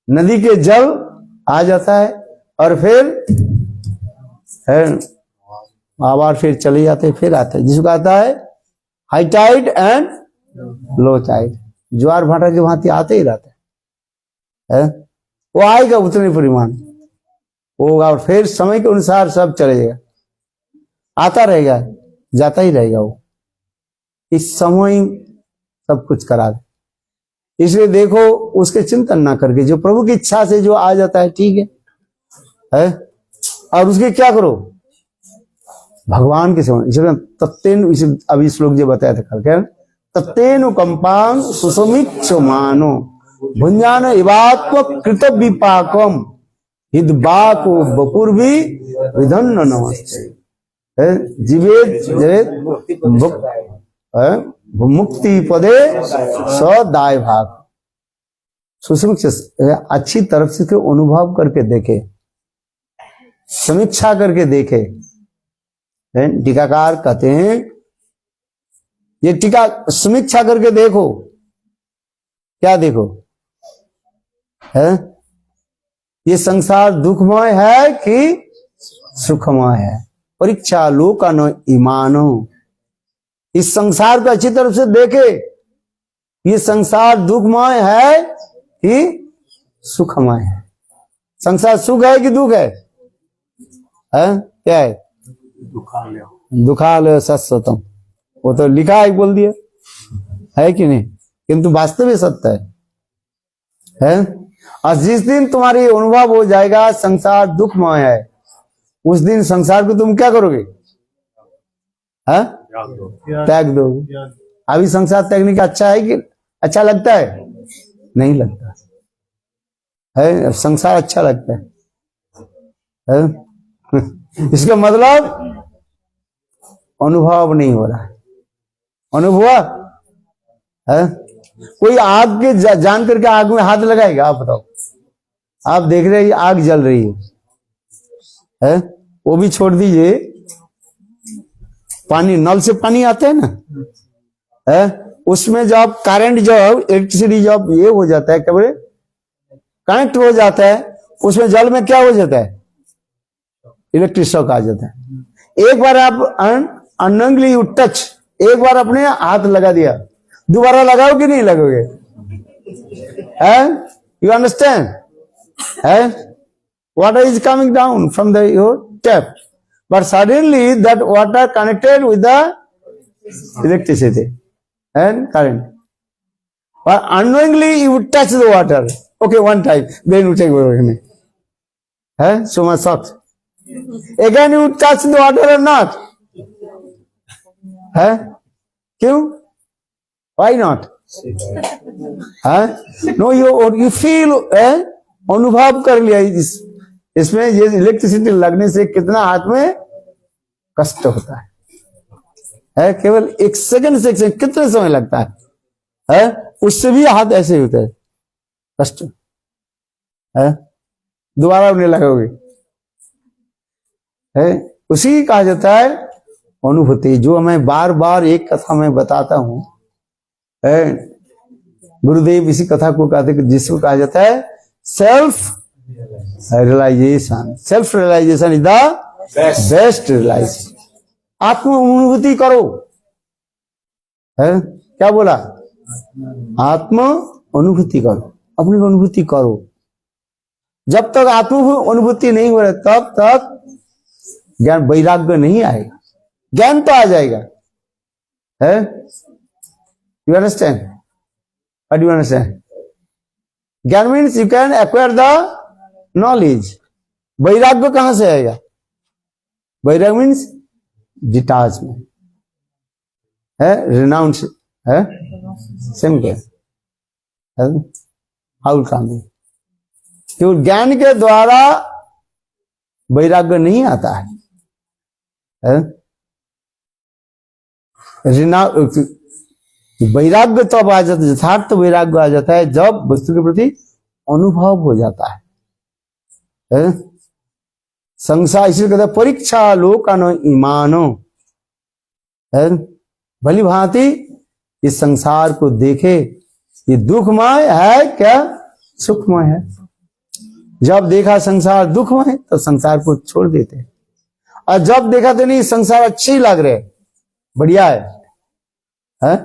नदी के जल आ जाता है और फिर है आवार फिर चले जाते, फिर आते हैं, जिसको कहता है high tide and low tide. ज्वार भाटा की भांति आते ही रहते है। वो आएगा उतने परिमाण होगा और फिर समय के अनुसार सब चले जाएगा, आता रहेगा, जाता ही रहेगा। वो इस समय सब कुछ करा दे। इसलिए देखो उसके चिंतन ना करके जो प्रभु की इच्छा से जो आ जाता है ठीक है? और उसके क्या करो? भगवान के समय। इसलिए तत्तेन, अभी श्लोक जो बताया था कल, क्या तत्तेनु कंपां सुसमीक्ष मानो भुंजान इवात्म कृत विपाकम हिदबाको बपुर्वी विधन्न नमस्ते जीवेत मुक्ति पदे सदाय भाग। सुसमीक्ष अच्छी तरफ से अनुभव करके देखे, समीक्षा करके देखे है। टीकाकार कहते हैं, ये टीका समीक्षा करके देखो, क्या देखो है, ये संसार दुखमय है कि सुखमय है। परीक्षा लोकानो ईमानो, इस संसार को अच्छी तरफ से देखे, ये संसार दुखमय है कि सुखमय है। संसार सुख है कि दुख है? क्या है? दुखालय सत्सतम, वो तो लिखा है, बोल दिया है कि नहीं, किंतु वास्तविक सत्य है। और जिस दिन तुम्हारी अनुभव हो जाएगा संसार दुखमय है, उस दिन संसार को तुम क्या करोगे? त्याग दोगे। अभी संसार त्यागने का अच्छा है कि अच्छा लगता है? नहीं लगता है। संसार अच्छा लगता है? इसका मतलब अनुभव नहीं हो रहा है। अनुभव है? कोई आग के जान करके आग में हाथ लगाएगा? आप बताओ, आप देख रहे हैं आग जल रही है, वो भी छोड़ दीजिए, पानी नल से पानी आता है ना, उसमें जब करंट, जब इलेक्ट्रिसिटी जब ये हो जाता है, क्या बोले, कनेक्ट हो जाता है, उसमें जल में क्या हो जाता है? इलेक्ट्रिक शॉक आ जाता है। एक बार आप अननोइंगली यू टच, एक बार अपने हाथ लगा दिया, दोबारा लगाओ कि नहीं लगोगे? You understand? Water is coming down from your tap, but suddenly that water connected with the electricity and current. But unknowingly you touch the water. Okay, one time, then you take away. So much shocked. Again you touch the water or not? क्यों? Why not? No, you feel, अनुभव कर लिया इसमें, ये electricity लगने से कितना हाथ में कष्ट होता है। केवल एक सेकंड से कितने समय लगता है? उससे भी हाथ ऐसे होता है, कष्ट है, दोबारा उन्हें लगोगे। उसी कहा जाता है अनुभूति, जो मैं बार बार एक कथा में बताता हूं। गुरुदेव इसी कथा को कहते हैं, जिसको कहा जाता है self realisation. Self realisation is the best realisation. आत्म अनुभूति करो, क्या बोला? आत्म अनुभूति करो, अपनी अनुभूति करो। जब तक आत्म अनुभूति नहीं हो रहा, तब तक ज्ञान, वैराग्य नहीं आएगा। ज्ञान तो आ जाएगा, है? You understand? What do you understand? ज्ञान means you can acquire the knowledge. वैराग्य कहां से आएगा? वैराग्य मीन्स डिटैचमेंट, है, रिनाउंस, है, सेम क्या है? हाउ काम है? क्यों? ज्ञान के द्वारा वैराग्य नहीं आता है, वैराग्य तब आ जाता है, यथार्थ वैराग्य आ जाता है जब वस्तु के प्रति अनुभव हो जाता है। संसार इसी कहते हैं परीक्षा लोकानो ईमानो, भली भांति इस संसार को देखे, ये दुखमय है क्या सुखमय है। जब देखा संसार दुखमय तो संसार को छोड़ देते, और जब देखा तो नहीं संसार अच्छे ही लग रहे, बढ़िया है,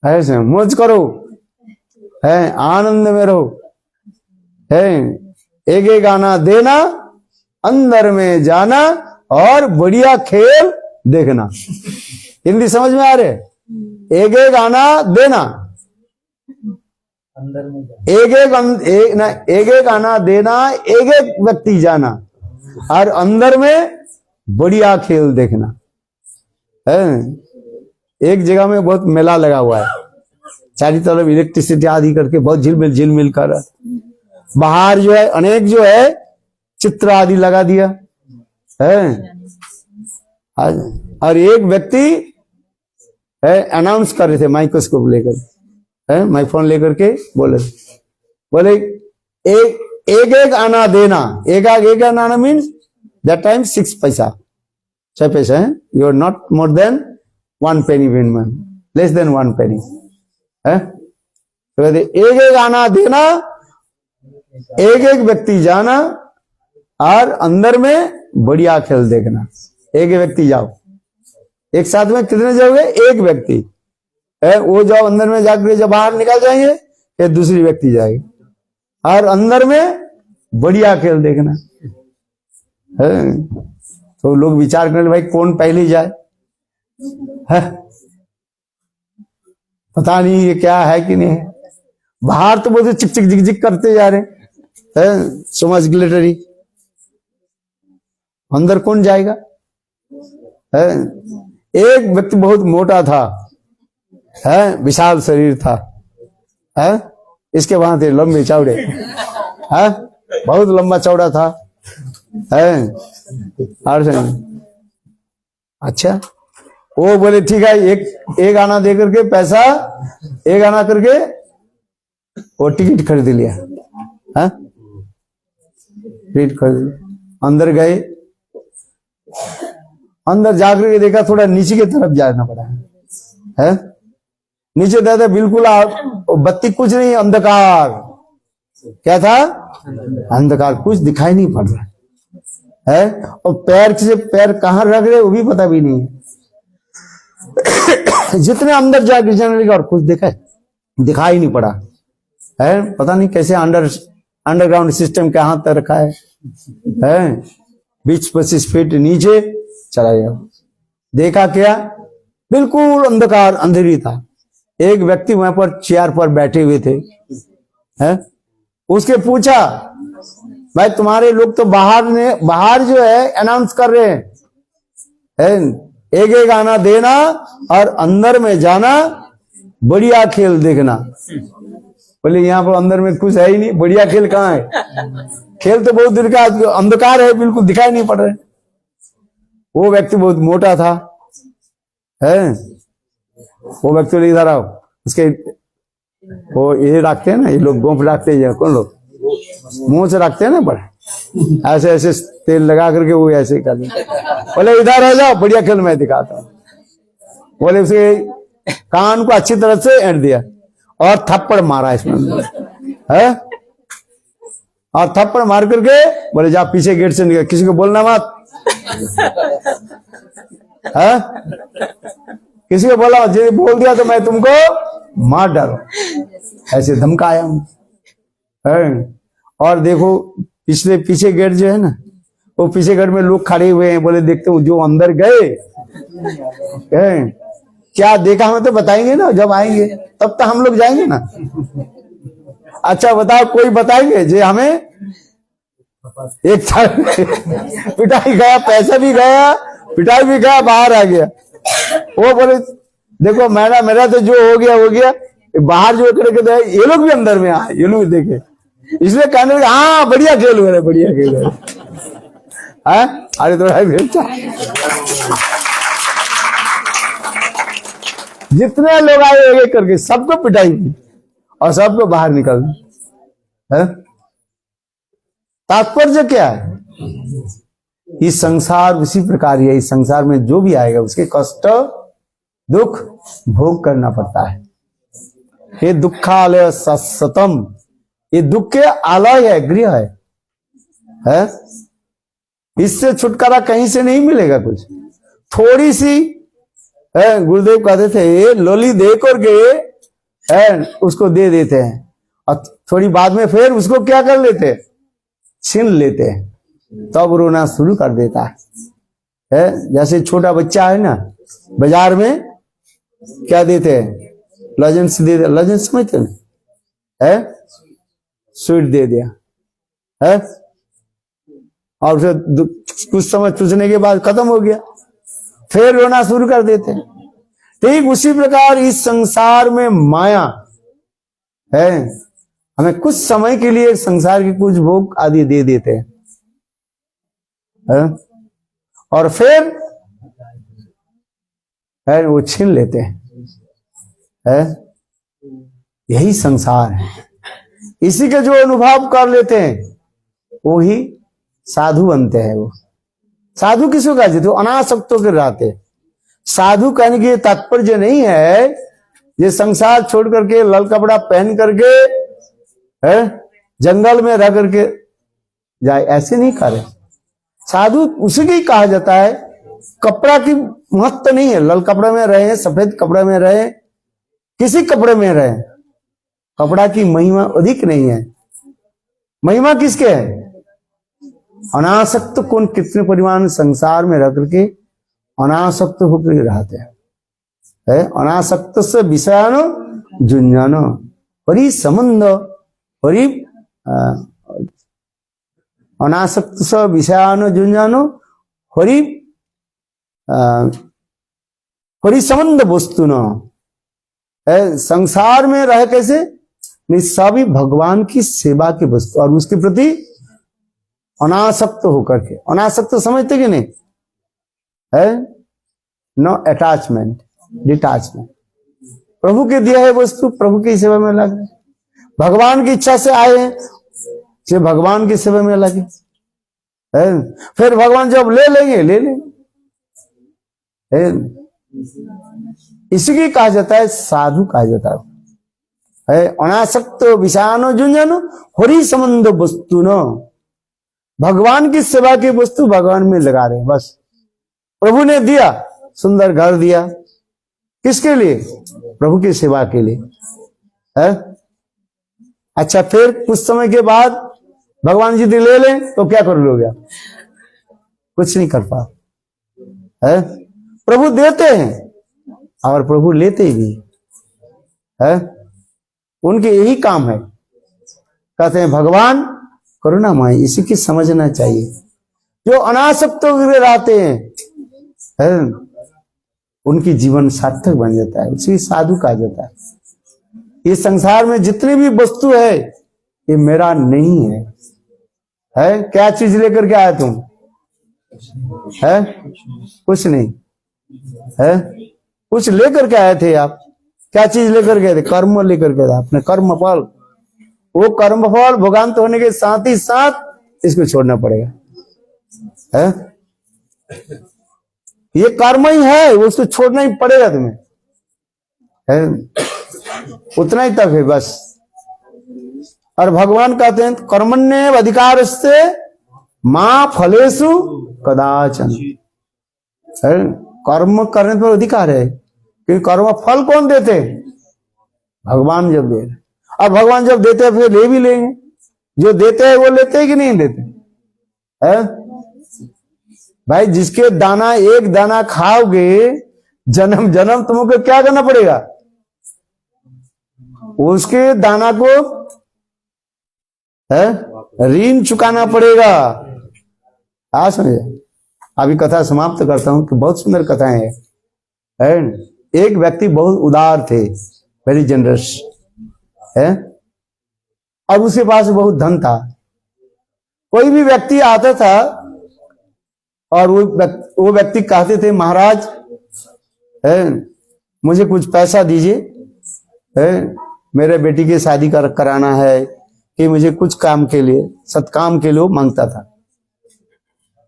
ऐसे मौज करो, है, आनंद में रहो, है, एक एक आना देना, अंदर में जाना और बढ़िया खेल देखना। हिंदी समझ में आ रहे? एक एक आना देना, एक एक आना देना, एक एक व्यक्ति जाना, और अंदर में बढ़िया खेल देखना। है एक जगह में बहुत मेला लगा हुआ है, चारों तरफ इलेक्ट्रिसिटी आदि करके बहुत झिलमिल कर, बाहर जो है अनेक जो है चित्र आदि लगा दिया है, और एक व्यक्ति अनाउंस कर रहे थे माइक्रोस्कोप लेकर, माइक्रोफोन लेकर के बोले एक एक आना देना, एक आना मीन्स दैट टाइम 6 पैसा, 6 पैसे हैं, you are not more than 1 penny minimum, less than 1 penny है। तो कहते एक एक आना देना, एक एक व्यक्ति जाना और अंदर में बढ़िया खेल देखना। एक व्यक्ति जाओ, एक साथ में कितने जाओगे? एक व्यक्ति है, वो जाओ अंदर में जाकर जब बाहर निकल जाएंगे फिर दूसरी व्यक्ति जाएगी और अंदर में बढ़िया खेल देखना है। तो लोग विचार करें भाई कौन पहले जाए है? पता नहीं ये क्या है कि नहीं है। बाहर तो बहुत चिक चिक जिक जिक करते जा रहे हैं, सो मच ग्लिटरी, अंदर कौन जाएगा है? एक व्यक्ति बहुत मोटा था है, विशाल शरीर था है, इसके वहां थे लंबे चौड़े है, बहुत लंबा चौड़ा था है। और अच्छा वो बोले ठीक है, एक आना दे करके पैसा, एक आना करके वो टिकट खरीद लिया है, टिकट खरीद लिया। अंदर गए, अंदर जाकर के देखा थोड़ा नीचे की तरफ जाना पड़ा है। नीचे देखा बिल्कुल बत्ती कुछ नहीं, अंधकार। क्या था? अंधकार, कुछ दिखाई नहीं पड़ रहा है। और पैर से पैर कहां रख रहे वो भी पता भी नहीं है। जितने अंदर जाकर जाने लगे और कुछ दिखाई नहीं पड़ा है। पता नहीं कैसे अंडरग्राउंड सिस्टम कहां तक रखा है। 20-25 फीट नीचे चला गया। देखा क्या? बिल्कुल अंधकार, अंधेरी था। एक व्यक्ति वहां पर चेयर पर बैठे हुए थे है? उसके पूछा, भाई तुम्हारे लोग तो बाहर जो है अनाउंस कर रहे हैं, एक एक आना देना और अंदर में जाना, बढ़िया खेल देखना। बोले यहाँ पर अंदर में कुछ है ही नहीं, बढ़िया खेल कहाँ है? खेल तो बहुत दूर का, अंधकार है, बिल्कुल दिखाई नहीं पड़ रहे। वो व्यक्ति बहुत मोटा था है। वो व्यक्ति बोले इधर आओ। उसके वो ये रखते हैं ना, ये लोग गोंफ रखते हैं, कौन लोग मुंह से रखते हैं ना, बड़े ऐसे ऐसे तेल लगा करके वो ऐसे कर बोले इधर आ जाओ, बढ़िया खेल मैं दिखाता हूँ। बोले उसके कान को अच्छी तरह से ऐंठ दिया और थप्पड़ मारा इसमें है। और थप्पड़ मार करके बोले जा पीछे गेट से निकल, किसी को बोलना मत है। किसी को बोला, जो बोल दिया तो मैं तुमको मार डालू, ऐसे धमकाया है। और देखो पीछे गेट जो है ना, वो पीछे गेट में लोग खड़े हुए हैं। बोले देखते हो जो अंदर गए क्या देखा हमें तो बताएंगे ना, जब आएंगे तब तो हम लोग जाएंगे ना। अच्छा बताओ, कोई बताएंगे जो हमें एक साल पिटाई गया, पैसा भी गया, पिटाई भी गया, बाहर आ गया। वो बोले देखो मेरा तो जो हो गया, बाहर जो करके ये लोग भी अंदर में आए, ये लोग देखे, इसलिए कहने लगे हाँ बढ़िया खेल हो रहा है, बढ़िया खेल हो रहा है। अरे थोड़ा जितने लोग आए एक करके सबको पिटाई की और सबको बाहर निकल है। तात्पर्य क्या है? इस संसार उसी प्रकार है। इस संसार में जो भी आएगा उसके कष्ट दुख भोग करना पड़ता है। ये दुखालय सतम, ये दुख के आलय है, गृह है? इससे छुटकारा कहीं से नहीं मिलेगा। कुछ थोड़ी सी गुरुदेव कहते थे ये लोली दे करके उसको दे देते हैं और थोड़ी बाद में फिर उसको क्या कर लेते हैं? छीन लेते हैं, तब रोना शुरू कर देता है। जैसे छोटा बच्चा है ना, बाजार में क्या देते हैं? लॉजेंस दे दिया, लॉजेंस समझते है, स्वीट दे दिया है और फिर कुछ समय चूसने के बाद खत्म हो गया, फिर रोना शुरू कर देते हैं। ठीक उसी प्रकार इस संसार में माया है, हमें कुछ समय के लिए संसार के कुछ भोग आदि दे देते हैं है? और फिर है वो छीन लेते हैं है? यही संसार है। इसी के जो अनुभव कर लेते हैं वो ही साधु बनते हैं। वो साधु किसको कहा जाता है? अनासक्त होकर रहते। साधु कहने की तात्पर्य नहीं है ये संसार छोड़ करके लाल कपड़ा पहन करके है जंगल में रह करके जाए, ऐसे नहीं करे। साधु उसी की कहा जाता है। कपड़ा की महत्व नहीं है, लाल कपड़े में रहे, सफेद कपड़े में रहे, किसी कपड़े में रहे, कपड़ा की महिमा अधिक नहीं है। महिमा किसके है? अनासक्त कौन कितने परिमाण संसार में रह करके अनासक्त होकर रहते हैं। अनासक्त से विषयानो जुंजानो हरि संबंध हरि अनासक्त से विषयानो जुंजानो हरि हरि संबंध वस्तु न संसार में रह कैसे सभी भगवान की सेवा की वस्तु और उसके प्रति अनासक्त होकर के। अनासक्त समझते कि नहीं है? No attachment, detachment. प्रभु के दिया है वस्तु, प्रभु की सेवा में लगे। भगवान की इच्छा से आए हैं, से भगवान की सेवा में लगे। फिर भगवान जब ले लेंगे ले लेंगे। इसी की कहा जाता है साधु कहा जाता है। अनासक्त विषयानो जुंजानो हरि संबंध वस्तु न, भगवान की सेवा की वस्तु भगवान में लगा रहे हैं बस। प्रभु ने दिया, सुंदर घर दिया, किसके लिए? प्रभु की सेवा के लिए है। अच्छा, फिर कुछ समय के बाद भगवान जी ले लें तो क्या कर लोगे आप? कुछ नहीं कर पा है। प्रभु देते हैं और प्रभु लेते भी है। उनके यही काम है। कहते हैं भगवान करुणामय, इसी की समझना चाहिए। जो अनासक्त रहते हैं है, उनकी जीवन सार्थक बन जाता है, उसी साधु कहा जाता है। ये संसार में जितनी भी वस्तु है ये मेरा नहीं है। क्या चीज लेकर के आया तुम? है कुछ नहीं है। कुछ लेकर के आए थे आप? क्या चीज लेकर गए थे? कर्म लेकर के थे, अपने कर्म फल। वो कर्म फल भोगांत होने के साथ ही साथ इसको छोड़ना पड़ेगा है। ये कर्म ही है, उसको छोड़ना ही पड़ेगा तुम्हें है। उतना ही तक है बस। और भगवान कहते हैं कर्मण्य अधिकार से मां फलेषु कदाचन है। कर्म करने पर अधिकार है, क्योंकि कर्म फल कौन देते? भगवान जब दे रहे। और भगवान जब देते हैं फिर ले भी लेंगे। जो देते हैं वो लेते हैं कि नहीं देते है? भाई जिसके दाना एक दाना खाओगे जन्म जन्म तुमको क्या करना पड़ेगा? उसके दाना को है ऋण चुकाना पड़ेगा। आ समझे? अभी कथा समाप्त करता हूं कि बहुत सुंदर कथाएं है। एक व्यक्ति बहुत उदार थे, वेरी जनरस है, और उसके पास बहुत धन था। कोई भी व्यक्ति आता था और वो व्यक्ति कहते थे महाराज है मुझे कुछ पैसा दीजिए है, मेरे बेटी की शादी कराना है कि मुझे कुछ काम के लिए सत्काम के लिए मांगता था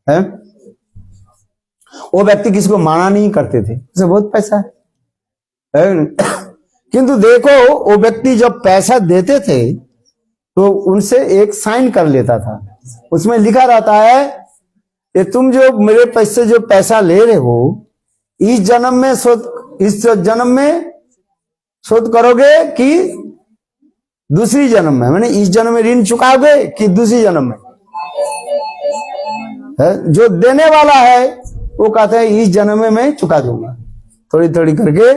है। वो व्यक्ति किसी को माना नहीं करते थे, उसे बहुत पैसा है। किंतु देखो वो व्यक्ति जब पैसा देते थे तो उनसे एक साइन कर लेता था, उसमें लिखा रहता है कि तुम जो मेरे पैसे जो पैसा ले रहे हो इस जन्म में शोध करोगे कि दूसरी जन्म में, मैंने इस जन्म में ऋण चुकाओगे कि दूसरी जन्म में है। जो देने वाला है वो कहता है इस जन्म में मैं चुका दूंगा, थोड़ी थोड़ी करके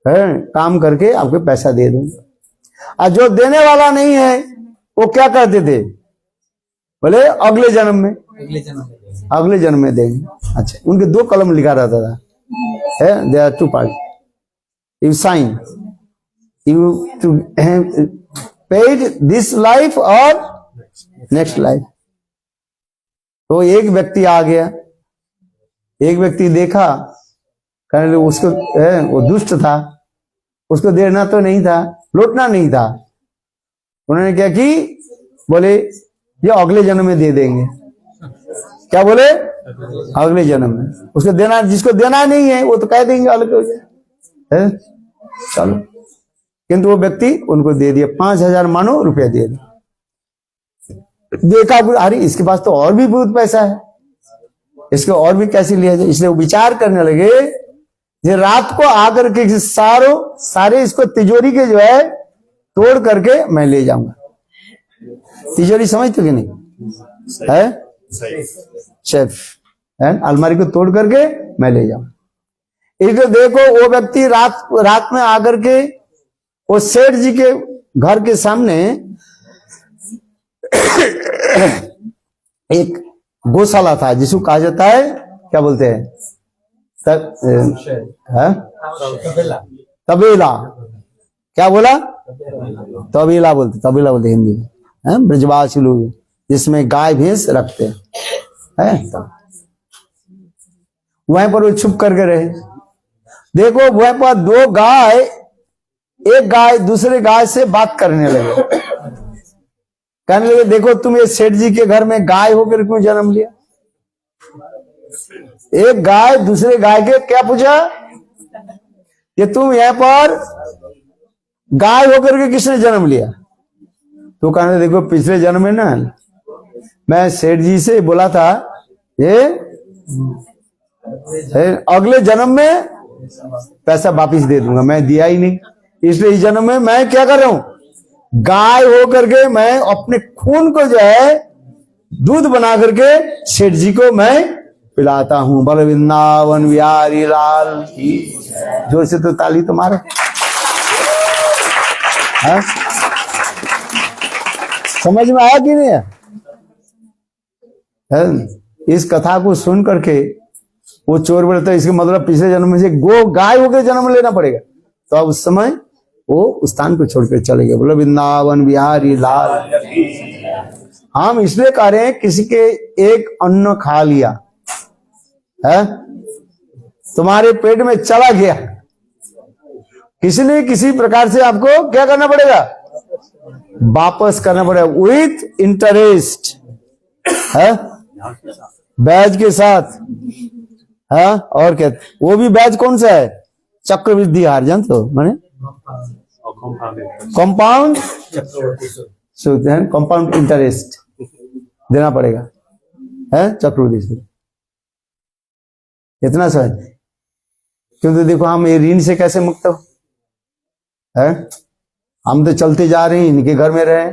है काम करके आपको पैसा दे दूंगा। और जो देने वाला नहीं है वो क्या कहते थे? बोले अगले जन्म में देंगे। अच्छा, उनके दो कलम लिखा रहता था है, there are two part, you sign you to paid this life और नेक्स्ट लाइफ। तो एक व्यक्ति आ गया, एक व्यक्ति देखा कहने उसको वो दुष्ट था, उसको देना तो नहीं था, लौटना नहीं था। उन्होंने क्या की? बोले ये अगले जन्म में दे देंगे। क्या बोले? अगले जन्म में उसको देना, जिसको देना नहीं है वो तो कह देंगे अलग हो जाए है? चलो, किंतु वो व्यक्ति उनको दे दिया 5,000 मानो रुपया दे दिया। देखा अरे इसके पास तो और भी बहुत पैसा है, इसको और भी कैसे लिया जाए, इसलिए वो विचार करने लगे ये रात को आकर के सारे इसको तिजोरी के जो है तोड़ करके मैं ले जाऊंगा। तिजोरी समझते कि नहीं है? शेफ है, अलमारी को तोड़ करके मैं ले जाऊंगा। इसको देखो वो व्यक्ति रात में आकर के वो सेठ जी के घर के सामने एक गौशाला था जिसको कहा जाता है, क्या बोलते हैं, तबेला। क्या बोला? तबेला बोलते हिंदी में, ब्रजवासी लोग जिसमें गाय भैंस रखते हैं। वहीं पर वो छुप करके रहे। देखो वहीं पर दो गाय, एक गाय दूसरे गाय से बात करने लगे, कहने लगे देखो तुम ये सेठ जी के घर में गाय होकर क्यों जन्म लिया? एक गाय दूसरे गाय के क्या पूछा, ये तुम यहाँ पर गाय होकर के किसने जन्म लिया? तो कहने देखो पिछले जन्म में ना मैं सेठ जी से बोला था ये अगले जन्म में पैसा वापिस दे दूंगा, मैं दिया ही नहीं, इसलिए इस जन्म में मैं क्या कर रहा हूं, गाय होकर के मैं अपने खून को जो है दूध बना करके सेठ जी को मैं पिलाता हूं। बोलो वृंदावन बिहारी लाल की। जोर से तो ताली तो मारो। समझ में आया कि नहीं है? इस कथा को सुन करके वो चोर बोलता है इसके मतलब पिछले जन्म में से गाय होकर जन्म लेना पड़ेगा। तो अब उस समय वो उस स्थान को छोड़कर चले गए। बोलो वृंदावन बिहारी लाल। हम इसलिए कह रहे हैं किसी के एक अन्न खा लिया है, तुम्हारे पेट में चला गया, किसी न किसी प्रकार से आपको क्या करना पड़ेगा, वापस करना पड़ेगा विथ इंटरेस्ट है, ब्याज के साथ है। और क्या वो भी ब्याज कौन सा है, चक्रवृद्धि हार जानते हो माने कंपाउंड कंपाउंड इंटरेस्ट देना पड़ेगा है, चक्रवृद्धि से इतना सा। क्योंकि देखो हम ये ऋण से कैसे मुक्त हो है, हम तो चलते जा रहे हैं, इनके घर में रहे,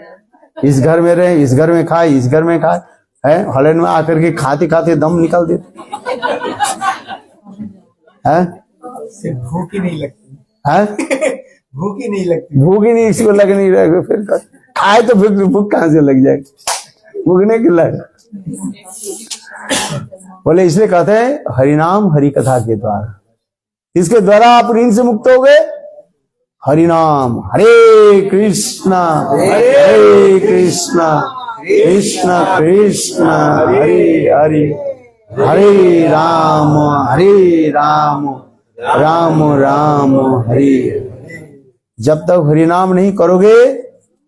इस घर में रहे, इस घर में खाए, इस घर में खाए है, हलन में आकर के खाते खाते दम निकाल देते है। भूख ही नहीं लगती है, भूख ही नहीं लगती, भूख ही नहीं इसको लग नहीं रहा, फिर खाए तो भूख कहां से लग जाएगी, भूखने के लग। बोले इसलिए कहते हैं हरिनाम हरि कथा के द्वारा, इसके द्वारा आप ऋण से मुक्त हो गए। हरिनाम हरे कृष्णा हरे कृष्णा कृष्ण कृष्ण हरे हरे हरे राम राम राम हरे। जब तक हरिनाम नहीं करोगे,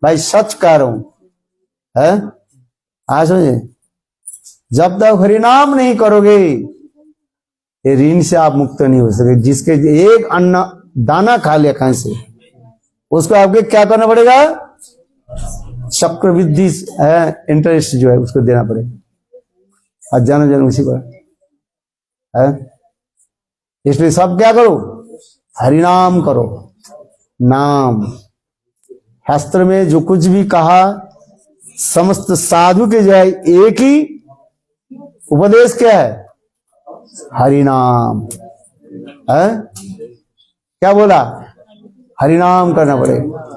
भाई सच कह रहा हूं है, आज समझे, जब तक हरिनाम नहीं करोगे ये ऋण से आप मुक्त नहीं हो सके। जिसके एक अन्न दाना खा लिया कहां से, उसको आपके क्या करना पड़ेगा, चक्रवृद्धि है इंटरेस्ट जो है उसको देना पड़ेगा। अज्ञान जन उसी पर है। इसलिए सब क्या करो, हरिनाम करो। नाम शास्त्र में जो कुछ भी कहा, समस्त साधु के जो है एक ही उपदेश क्या है, हरिनाम है। क्या बोला, हरिनाम करना पड़ेगा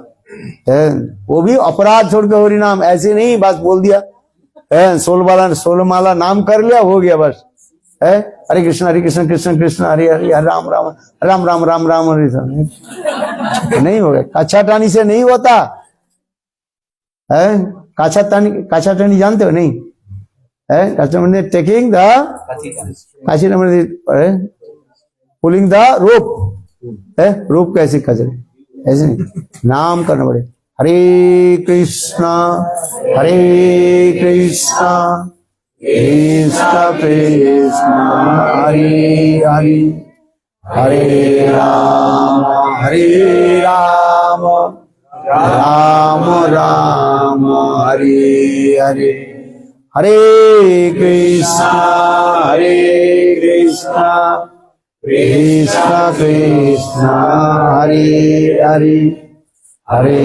है। वो भी अपराध छोड़ के हरिनाम, ऐसे नहीं बस बोल दिया है, 16 माला नाम कर लिया हो गया बस है। हरे कृष्ण कृष्ण कृष्ण हरे हरे, हरे राम राम राम राम राम राम हरे। नहीं हो गया, काछा टानी से नहीं होता है। काछा टानी जानते हो नहीं है, काछा taking the pulling the rope है, रोप कैसे खचरे ऐसे नहीं, नाम करना पड़े। हरे कृष्णा कृष्ण कृष्ण हरे हरे, हरे राम राम राम हरे हरे, हरे कृष्ण कृष्ण कृष्ण हरे हरे, हरे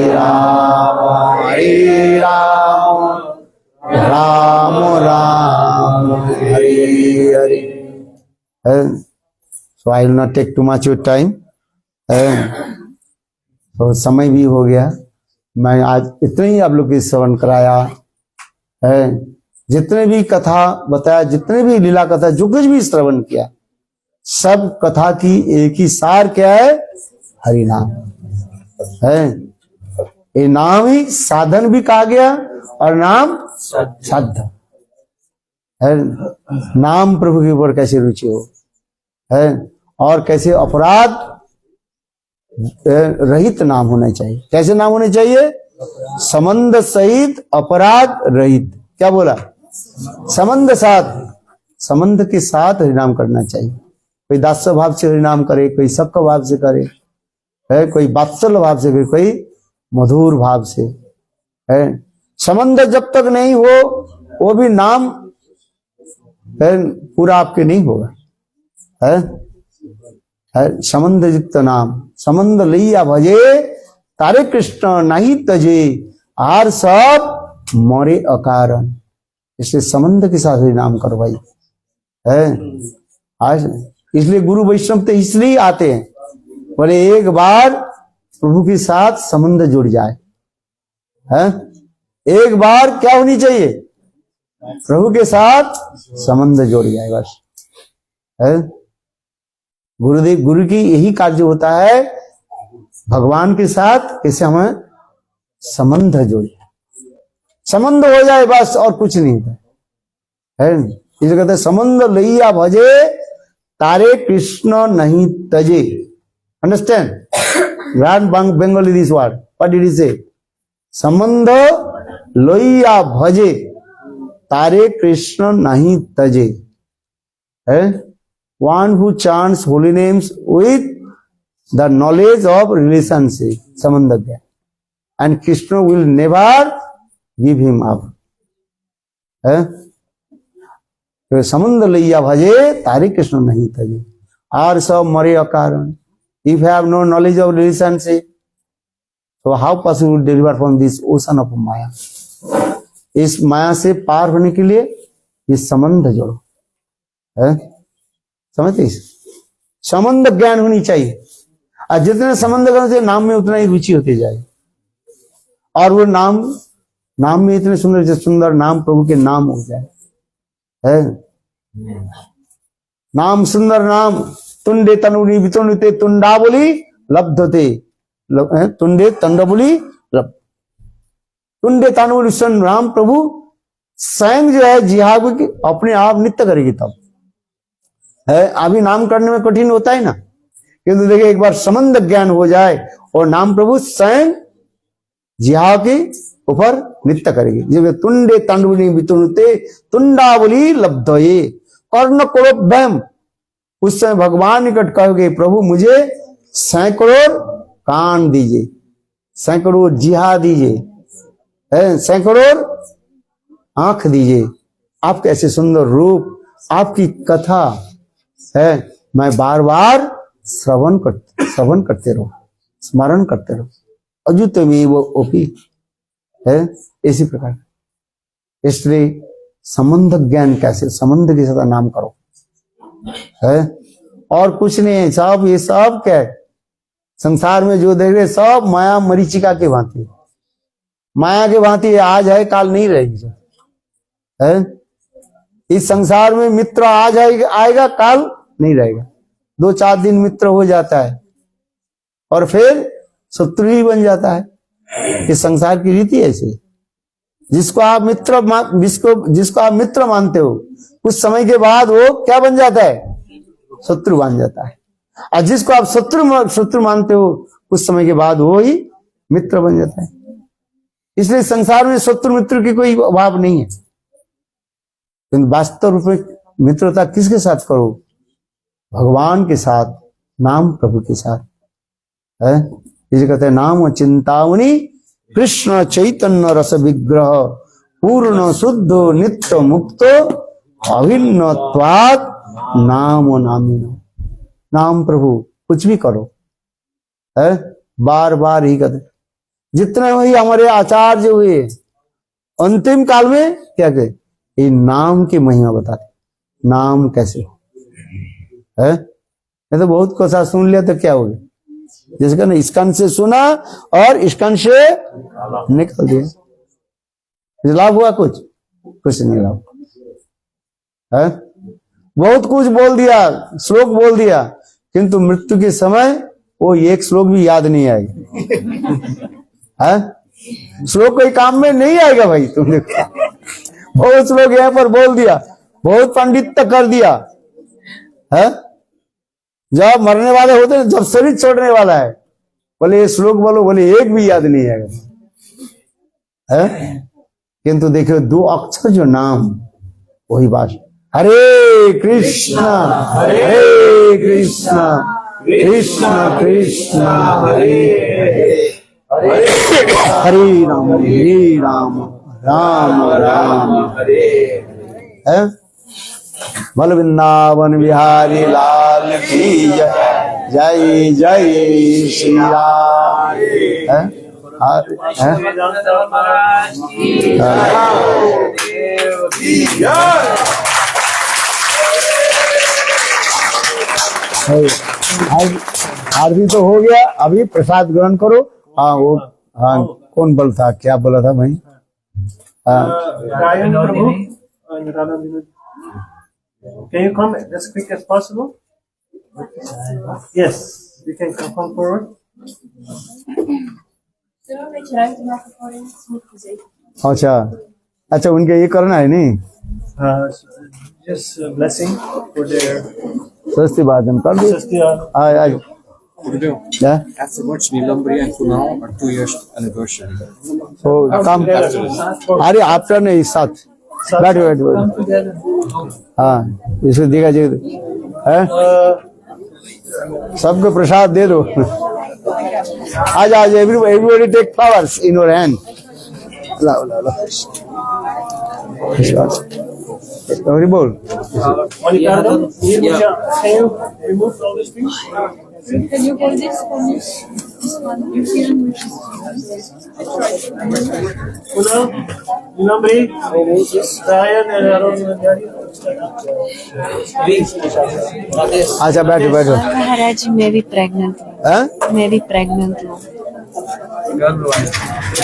Ram Ram Ram Hare Hare. So I will not take too much your time. तो समय भी हो गया। मैं आज इतने ही आप लोग की श्रवण कराया है, जितने भी कथा बताया, जितने भी लीला कथा, जो कुछ भी श्रवण किया, सब कथा की एक ही सार क्या है? हरि नाम है। ये नाम ही साधन भी कहा गया और नाम साध्य है। नाम प्रभु के ऊपर कैसे रुचि हो है, और कैसे अपराध रहित नाम होना चाहिए। कैसे नाम होने चाहिए? संबंध सहित अपराध रहित। क्या बोला? संबंध साथ, संबंध के साथ हरिनाम करना चाहिए। कोई दास्य भाव से हरिनाम करे, कोई सख्त भाव से करे है, कोई वात्सल्य भाव से करे, कोई मधुर भाव से है। संबंध जब तक नहीं हो वो भी नाम है पूरा आपके नहीं होगा है। संबंध युक्त नाम, संबंध लैया भजे तारे कृष्ण नहीं तजे, आर सब मोरे अकारण। इसलिए संबंध के साथ ही नाम करो भाई है। आज इसलिए गुरु वैष्णव तो इसलिए आते हैं, बोले एक बार प्रभु के साथ संबंध जुड़ जाए है। एक बार क्या होनी चाहिए? प्रभु के साथ संबंध जुड़ जाए बस है। गुरुदेव गुरु की यही कार्य होता है, भगवान के साथ कैसे हमें संबंध जोड़े, संबंध हो जाए बस, और कुछ नहीं होता है। इसे कहते हैं संबंध लैया भजे तारे कृष्ण नहीं तजे। Understand? Grand Bengali this word, what did he say? संबंध लैया भजे तारे कृष्ण नहीं तजे है। One who chants holy names with the knowledge of relationship, samandagya, and Krishna will never give him up. है संबंध लैया भजे तारे कृष्ण नहीं तजे, आर सब मरे अकारण। If you have no knowledge of relationship, so how possible to deliver from this ocean of Maya? इस माया से पार होने के लिए ये संबंध जोड़ो है। समझते? संबंध ज्ञान होनी चाहिए, और जितने संबंध ज्ञान से नाम में उतना ही रुचि होती जाए। और वो नाम में इतने सुंदर से सुंदर नाम प्रभु के नाम हो जाए है। नाम सुंदर नाम, तुंडे तनुनी वितुंडते तुंडाबुली लब्धते, तुंडे तंडबुली लब्ध। तुंडे तनुनी सुन राम प्रभु स्वयं जो है जिहाद की अपने आप नित्य करेगी तब है। अभी नाम करने में कठिन होता है ना, किंतु देखिए एक बार संबंध ज्ञान हो जाए और नाम प्रभु स्वयं जिहा के ऊपर नित्य करेगी। जब तुंडे तांडुनी वितुंडते तुंडावली लब्धये कर्ण करोभ्यम, उस समय भगवान निकट कहोगे प्रभु मुझे सैकड़ों कान दीजिए, सैकड़ों जिहा दीजिए, सैकड़ों आंख दीजिए। आपके ऐसे सुंदर रूप, आपकी कथा है, मैं बार बार श्रवण करते रहो, स्मरण करते रहो। अजुत में वो ओपी है इसी प्रकार। इसलिए संबंध ज्ञान कैसे, संबंध के साथ नाम करो है, और कुछ नहीं है। सब ये सब क्या है संसार में जो देख रहे सब माया मरीचिका के भांति, माया के भांति आज है काल नहीं रहेगी है। इस संसार में मित्र आज आएगा काल नहीं रहेगा, 2-4 दिन मित्र हो जाता है और फिर शत्रु ही बन जाता है। इस संसार की रीति ऐसी, जिसको आप मित्र मानते हो कुछ समय के बाद वो क्या बन जाता है? शत्रु बन जाता है। और जिसको आप शत्रु मानते हो कुछ समय के बाद वो ही मित्र बन जाता है। इसलिए संसार में शत्रु मित्र की कोई अभाव नहीं है लेकिन वास्तव रूप में मित्रता किसके साथ करो? भगवान के साथ, नाम प्रभु के साथ है। इसे कहते हैं नाम चिंतामणि कृष्ण चैतन्य रस विग्रह पूर्ण शुद्ध नित्य मुक्तो अभिन्नत्वात् नाम नामिनो। नाम प्रभु कुछ भी करो है, बार बार ही कहते। जितने वही हमारे आचार्य हुए अंतिम काल में क्या कहे? ये नाम की महिमा बताते, नाम कैसे हो है। ये तो बहुत कोसा सुन लिया तो क्या हो गया? जिसका ना इसकान से सुना और इसकान से निकल दिया, लाभ हुआ? कुछ नहीं लाभ है। बहुत कुछ बोल दिया, श्लोक बोल दिया, किंतु मृत्यु के समय वो एक श्लोक भी याद नहीं आएगा है। श्लोक कोई काम में नहीं आएगा भाई। तुम देखो बहुत श्लोक यहाँ पर बोल दिया, बहुत पंडित कर दिया है। जब मरने वाले होते हैं, जब शरीर छोड़ने वाला है, बोले ये श्लोक बोलो, बोले एक भी याद नहीं आएगा है। किंतु देखो 2 अक्षर जो नाम, वही बात। हरे कृष्णा कृष्ण कृष्ण हरे हरे राम राम राम हरे है। बल वृंदावन बिहारी लाल की जय, जय जय श्री राम है। आरती तो हो गया, अभी प्रसाद ग्रहण करो। हाँ वो हाँ कौन बोल था, क्या बोला था भाई? Can you come as quick as possible? Yes, you can come forward. Zullen we een beetje ruimte maken voor hen? Het is niet gezeten. अच्छा अच्छा, उनके ये करना है नहीं, Just blessing for their सस्ती बात हम कर दी। Sastya. आज क्या Afterwards, Nilambri and Kunal are 2 years anniversary. तो काम, अरे आफ्टर नहीं, साथ बैठो। हाँ इसको देखा जी है, सबको प्रसाद दे दो। आज everybody take flowers in your hand. लाओ लाओ लाओ, बोल। Monica, can you remove all these things? Can you hold this for me? This one. You feel which is Kunal, Nilambri, Ryan and Arun. अच्छा बैठो बैठो। महाराज मैं भी प्रेग्नेंट हूँ। हैं? मैं भी प्रेग्नेंट हूँ।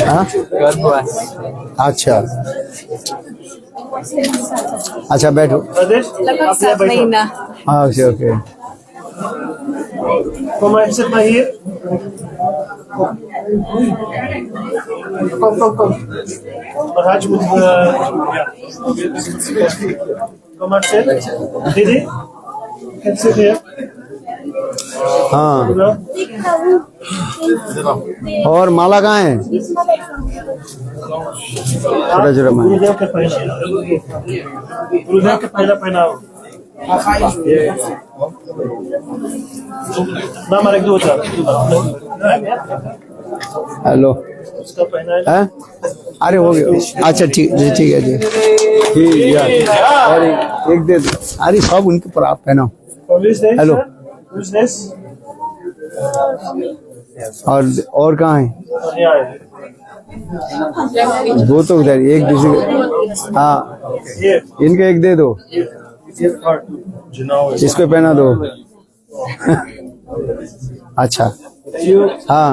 हाँ? अच्छा अच्छा बैठो। Rajesh, लगभग आप यहाँ 7 महीना। हाँ okay okay. Come and sit by here. Come. Maharaj with come and sit. Didi, you can sit here. हाँ Kunal. और माला कहाँ है? छोटा छोटा माला। गुरुदेव के पहना। गुरुदेव के पहनाओ। ना मारे दो चार। हेलो उसका पहना है। हैं? अरे हो गया। अच्छा ठीक है ठीक है जी, ठीक है। अरे एक दे दो। अरे सब उनके ऊपर आप पहनाओ। Hello. Who's this? और कहाँ है? यहाँ है। दो तो उधर, एक दूसरे। हाँ Here. इनके एक दे दो, Give part to Janao. इसको पहना दो। अच्छा You हाँ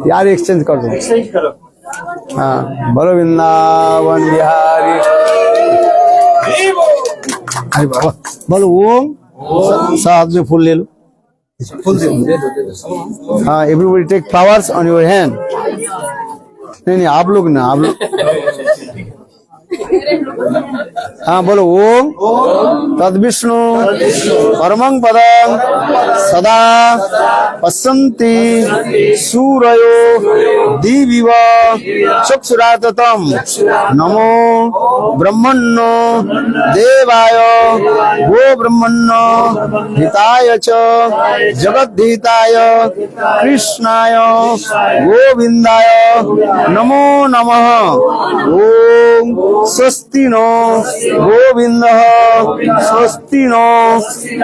यार एक्सचेंज कर दो। exchange करो। हाँ बोलो वृंदावन बिहारी। अरे बाबा बोलो ओम। साथ में फूल ले लो। हाँ everybody take flowers on your hand. नहीं आप लोग ना, आप लोग हाँ बोलो ओम तद विष्णु परमं पदं सदा पश्यन्ति सूरयो दिविव चक्षुराततं नमो ब्रह्मण्यो देवाय वो ब्रह्मण्यो हिताय च जगद्धिताय कृष्णाय गोविन्दाय नमो नमः ओम स्वस्ति नो गोविन्दः स्वस्ति नो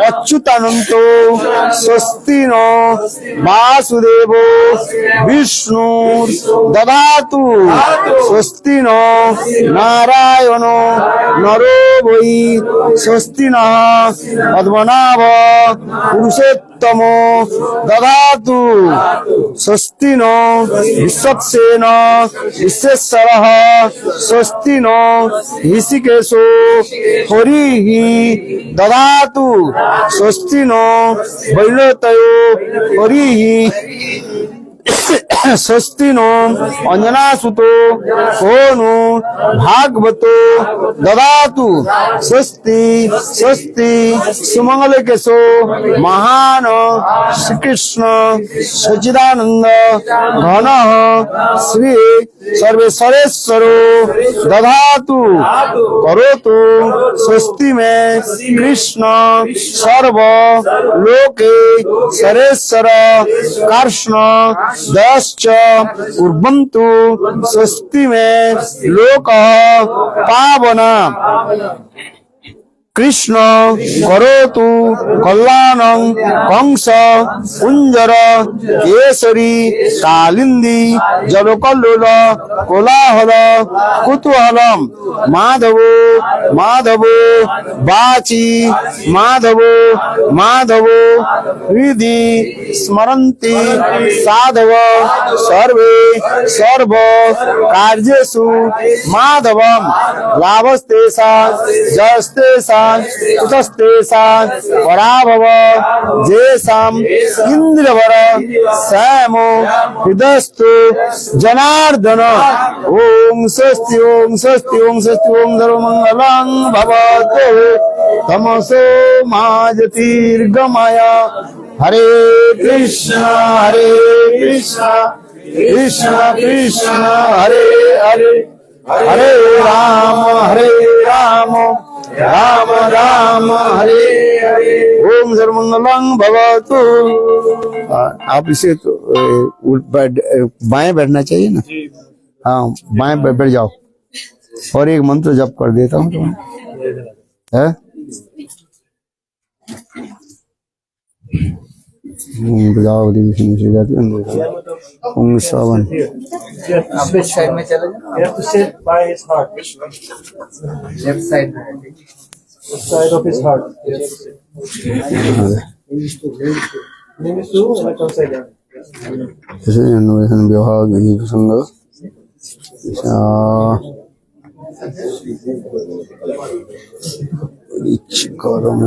अच्युतानन्तो स्वस्ति नो वासुदेवो विष्णु ददातु स्वस्ति नो नारायणो नरो वै स्वस्ति नः पद्मनाभ पुरुषोत्तमो ददातु स्वस्ति नो विश्वक्सेन विश्वेश्वरः स्वस्ति नो ऋषिकेशो हरिः ददातु स्वस्ति नो वैनतयो हरिः स्वस्ति नो अंजनासुतो सोनु भागवतो ददातु स्वस्ति स्वस्ति सुमंगल केशो महान श्री कृष्ण सच्चिदानंद घन श्री सर्वेश्वरेश्वरो ददातु करोतु स्वस्ति में कृष्ण सर्व लोके सरेश्वर कृष्ण दश्च उर्वन्तु स्वस्ति में लोक पावना कृष्ण करोतु कल्याणं कंस कुंजर केसरी कालिंदी जलकल्लोल कोलाहल कुतूहलम माधवो माधवो वाची माधवो माधवो हृदि स्मरन्ति साधव सर्वे सर्व कार्येषु माधवम लाभस्तेषां जयस्तेषां कुतस्तेषां पराभव जेषां इन्द्रवर श्यामो हृदयस्तु जनार्दन ओम स्वस्ति ओम स्वस्ति ओम स्वस्ति ओम सर्वमंगलं भवतु तमसो मा ज्योतिर्गमय हरे कृष्ण कृष्ण कृष्ण हरे हरे हरे राम राम राम हरे हरे ओम सर्वमंगलं भवतु। आप इसे तो बाएं बैठना चाहिए ना, हाँ बाएं बैठ जाओ और एक मंत्र जप कर देता हूँ तुम्हें, है जाओ ओम श्रवण Which side में चले जाओ? You have to sit by his heart. Left side में. The side of his heart. Name is two, and I can say that. विभाग संग कर्म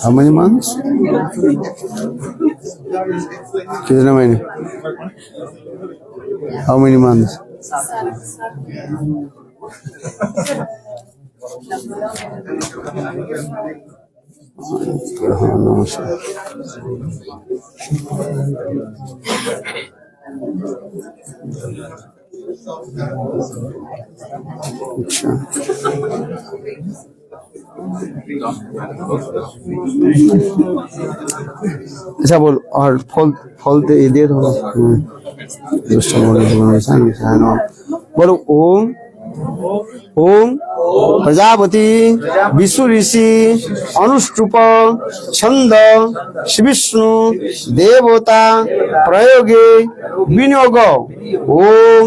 How many months? कितने महीने? How many months? अच्छा अच्छा बोल और फल फल दे थोड़ा बोलो ओम ओम प्रजापति विष्णु ऋषि अनुष्टुप छंद श्री विष्णु देवता प्रयोगे विनियोग ओम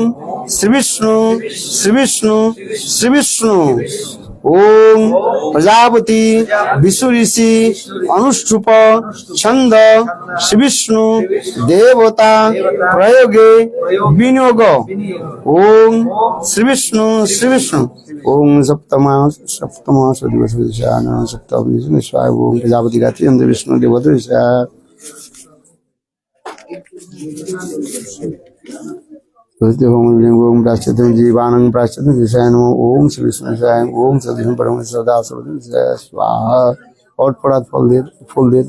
श्री विष्णु श्री विष्णु श्री विष्णु ओम प्रजापति विष्णु ऋषि अनुष्टुप छंद श्री विष्णु देवता प्रयोगे विनियोग ओम श्री विष्णु ओम सप्तमास दिवस सप्तम स्वाय ओम प्रजापति गायत्री अंध विष्णु देवता ओम प्राश्चित जीवानंग प्राश्चित दिशाय नमो ओम श्री विष्णु दिशाय ओम सदीश परम सदा स्वाहा। और थोड़ा फूल दे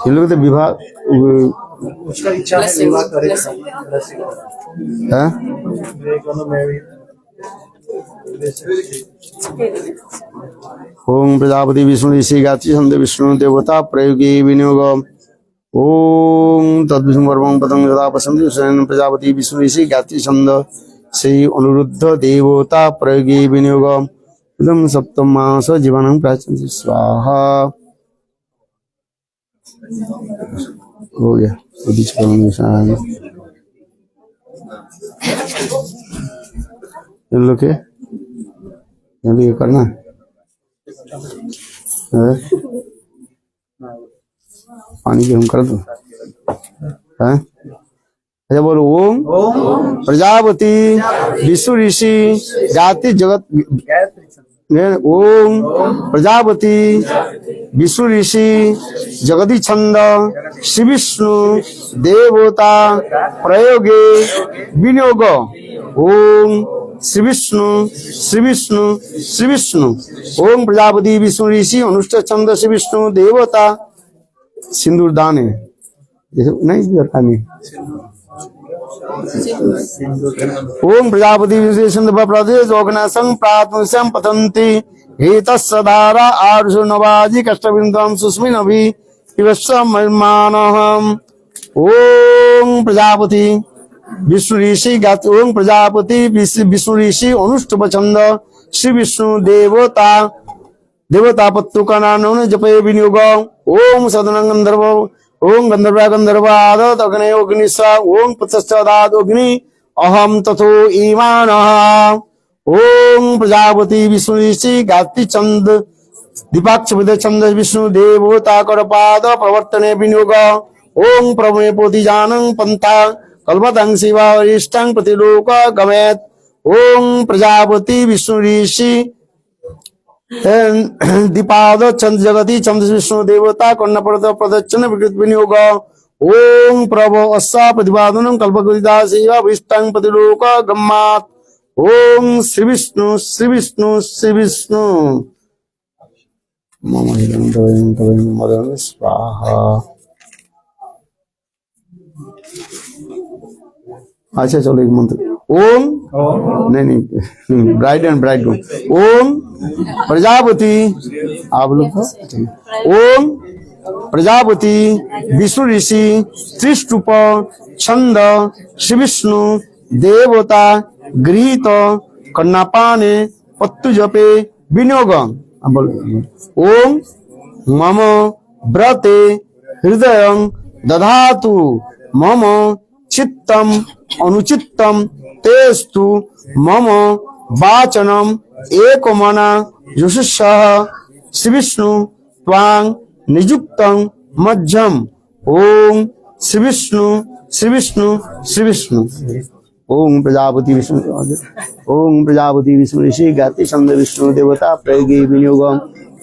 ये लोग तो विवाह उसका इच्छा है विवाह करेगा है ओम प्रजापति विष्णु ऋषि गायत्री छंद विष्णु देवता प्रयोगी विनियोग ओम तद्विष्णु वर्मं पतंग यदा पसंद प्रजापति विष्णु ऋषि गायत्री छंद श्री अनुरुद्ध देवता प्रयोगी विनियोग इदं सप्तम मास जीवनं प्राचीन स्वाहा। हो गया उदित परमेश्वर इन लोग के ये करना है पानी की हम कर दो है। अच्छा बोलो ओम प्रजापति विष्णु ऋषि जाति जगत ओम प्रजापति विष्णु ऋषि जगति छंद श्री विष्णु देवता प्रयोगे विनियोग ओम श्री विष्णु श्री विष्णु श्री विष्णु ओम प्रजापति विष्णु ऋषि अनुष्ठ छंद श्री विष्णु देवता सिंदूर दान है नहीं दरकार नहीं। ओम प्रजापति विशेषण प्रदेश ओगनासं प्रात्मसं पतंति हेतस्सधारा आरुषो नवाजी कष्टबिंदुं सुस्मिनभि इवस्समर्मानहम् ओम प्रजापति विष्णु ऋषि गायत्री ओम प्रजापति विष्णु ऋषि अनुष्टुप छंद श्री विष्णु देवता पत्तु का नाम जपे विनियोग ओम सदनं गंधर्व ओम गंधर्वाद अग्नि अग्निशा ओम पश्चादाद अग्नि अहम तथो ईमान ओम प्रजापति विष्णु ऋषि गायत्री छंद दीपाक्ष छंद विष्णु देवता करपाद प्रवर्तने विनियोग ओम प्रमे पोति जानं पंथा कल्पतं शिवा वरिष्ठं प्रतिलोक गमेत ओम प्रजापति विष्णु ऋषि दीपाद चंद जगति चंद विष्णु देवता कर्ण प्रदक्षिण विनियोग ओम प्रभ असा प्रतिपादन कल्पकविदा शिवा विष्टं प्रतिलोक गम्मात ओम श्री विष्णु श्री विष्णु श्री विष्णु मम स्वाहा। अच्छा चलो एक मंत्र ओम नहीं ब्राइड एंड ब्राइड ओम प्रजापति आप लोग ओम प्रजापति विष्णु ऋषि त्रिष्टुप छंद श्री विष्णु देवता गृहीत कन्नापाने पत्तु जपे विनियोग ओम मम व्रते हृदय दधातु मम चित्तम अनुचित्तम तेस्तु मम वाचनम एक मना युषुषः श्री विष्णु त्वां निजुक्तं मध्यम ओम श्री विष्णु श्री विष्णु श्री विष्णु ओम प्रजापति विष्णु ओम प्रजापति विष्णु ऋषि गायत्री छंद विष्णु देवता प्रयोगी विनियोग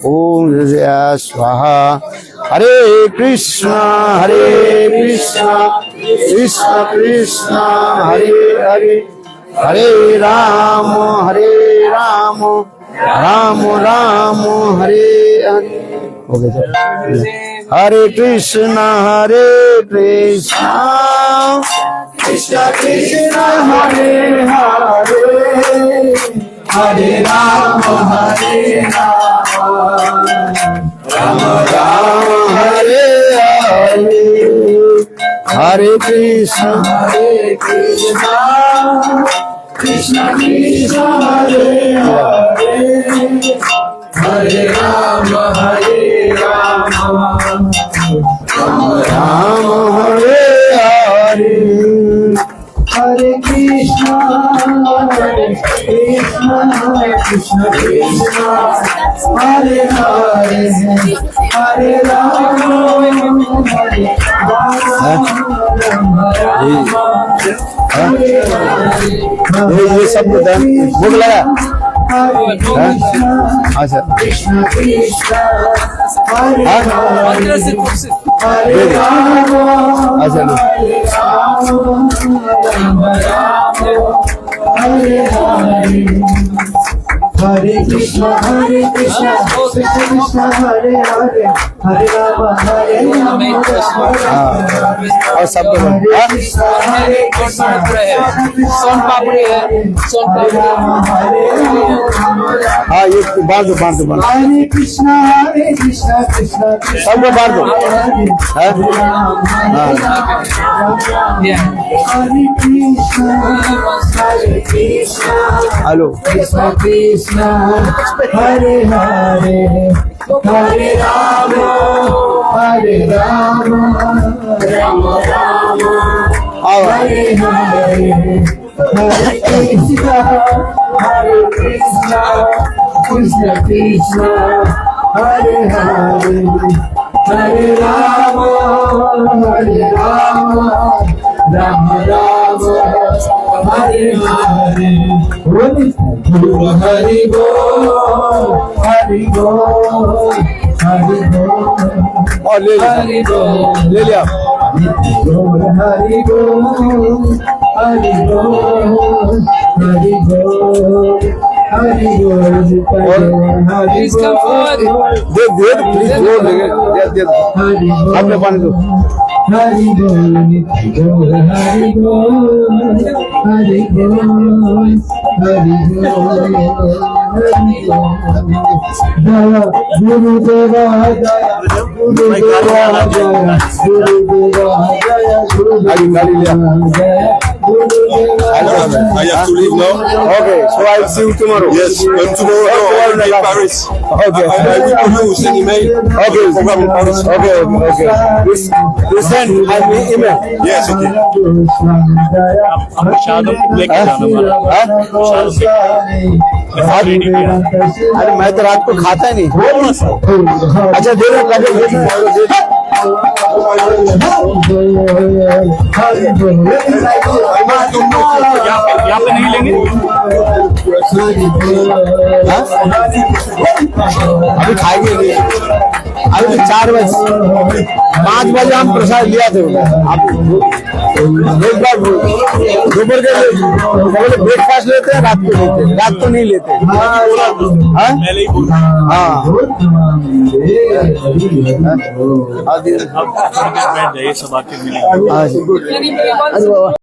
ओम स्वाहा। हरे कृष्णा कृष्ण कृष्ण हरे हरे हरे राम राम राम हरे हरे। हरे कृष्णा कृष्ण कृष्ण हरे हरे हरे राम राम राम हरे हरे हरे कृष्ण कृष्ण कृष्ण हरे हरे हरे राम राम हरे हरे हरे कृष्ण कृष्ण कृष्ण हरे हरे हरे राम हरे ये सब भूख लगा अच्छा कृष्ण कृष्ण हरे हाँ? हरे राम अच्छा लो। हरे हरे हरे कृष्ण कृष्ण कृष्ण हरे हरे हरे राम हाँ और सब हरे हाँ? कृष्ण सोन पापड़ी है सोन पापड़ी हाँ ये बांध दो बांध दो बांध दो। हरे कृष्ण कृष्ण कृष्ण सबको बांध दो हाँ? हाँ। हरे कृष्ण हेलो कृष्ण कृष्ण हरे हरे हरे राम राम राम आओ हरे हरे हरे कृष्ण कृष्ण कृष्ण हरे हरे हरे राम राम राम हरे हरे हरि बोल हरि बोल हरि बोल और ले हरि बोल ले लिया बोल हरि बोल हरि बोल हरि बोल हरि बोल हरि बोल दे दे प्लीज जोर लेंगे दे दे हरि बोल अपने पानी दो हरि बोल बोल हरि बोल हरि बोल हरि बोल जय गुरुदेवा जय गुरुदेवा जय गुरुदेवा जय गाड़ी गाड़ी लिया जय गुरुदेवा I have to leave now. okay so I will see you tomorrow Yes, tomorrow I will be in Paris. okay I will call you, send email. okay Program in Paris. okay you send an email Yes, okay. अरे मैं तो रात को खाता ही नहीं अच्छा दे दो दे यहाँ पे नहीं लेंगे अभी खाएंगे नहीं अभी तो 4 बजे 5 बजे हम प्रसाद लिया थे आप एक बार दोपहर के ब्रेकफास्ट लेते हैं रात को लेते हैं रात को नहीं लेते हाँ हाँ अब थोड़ी देर बैठ जाइए सब आके मिलेंगे हाँ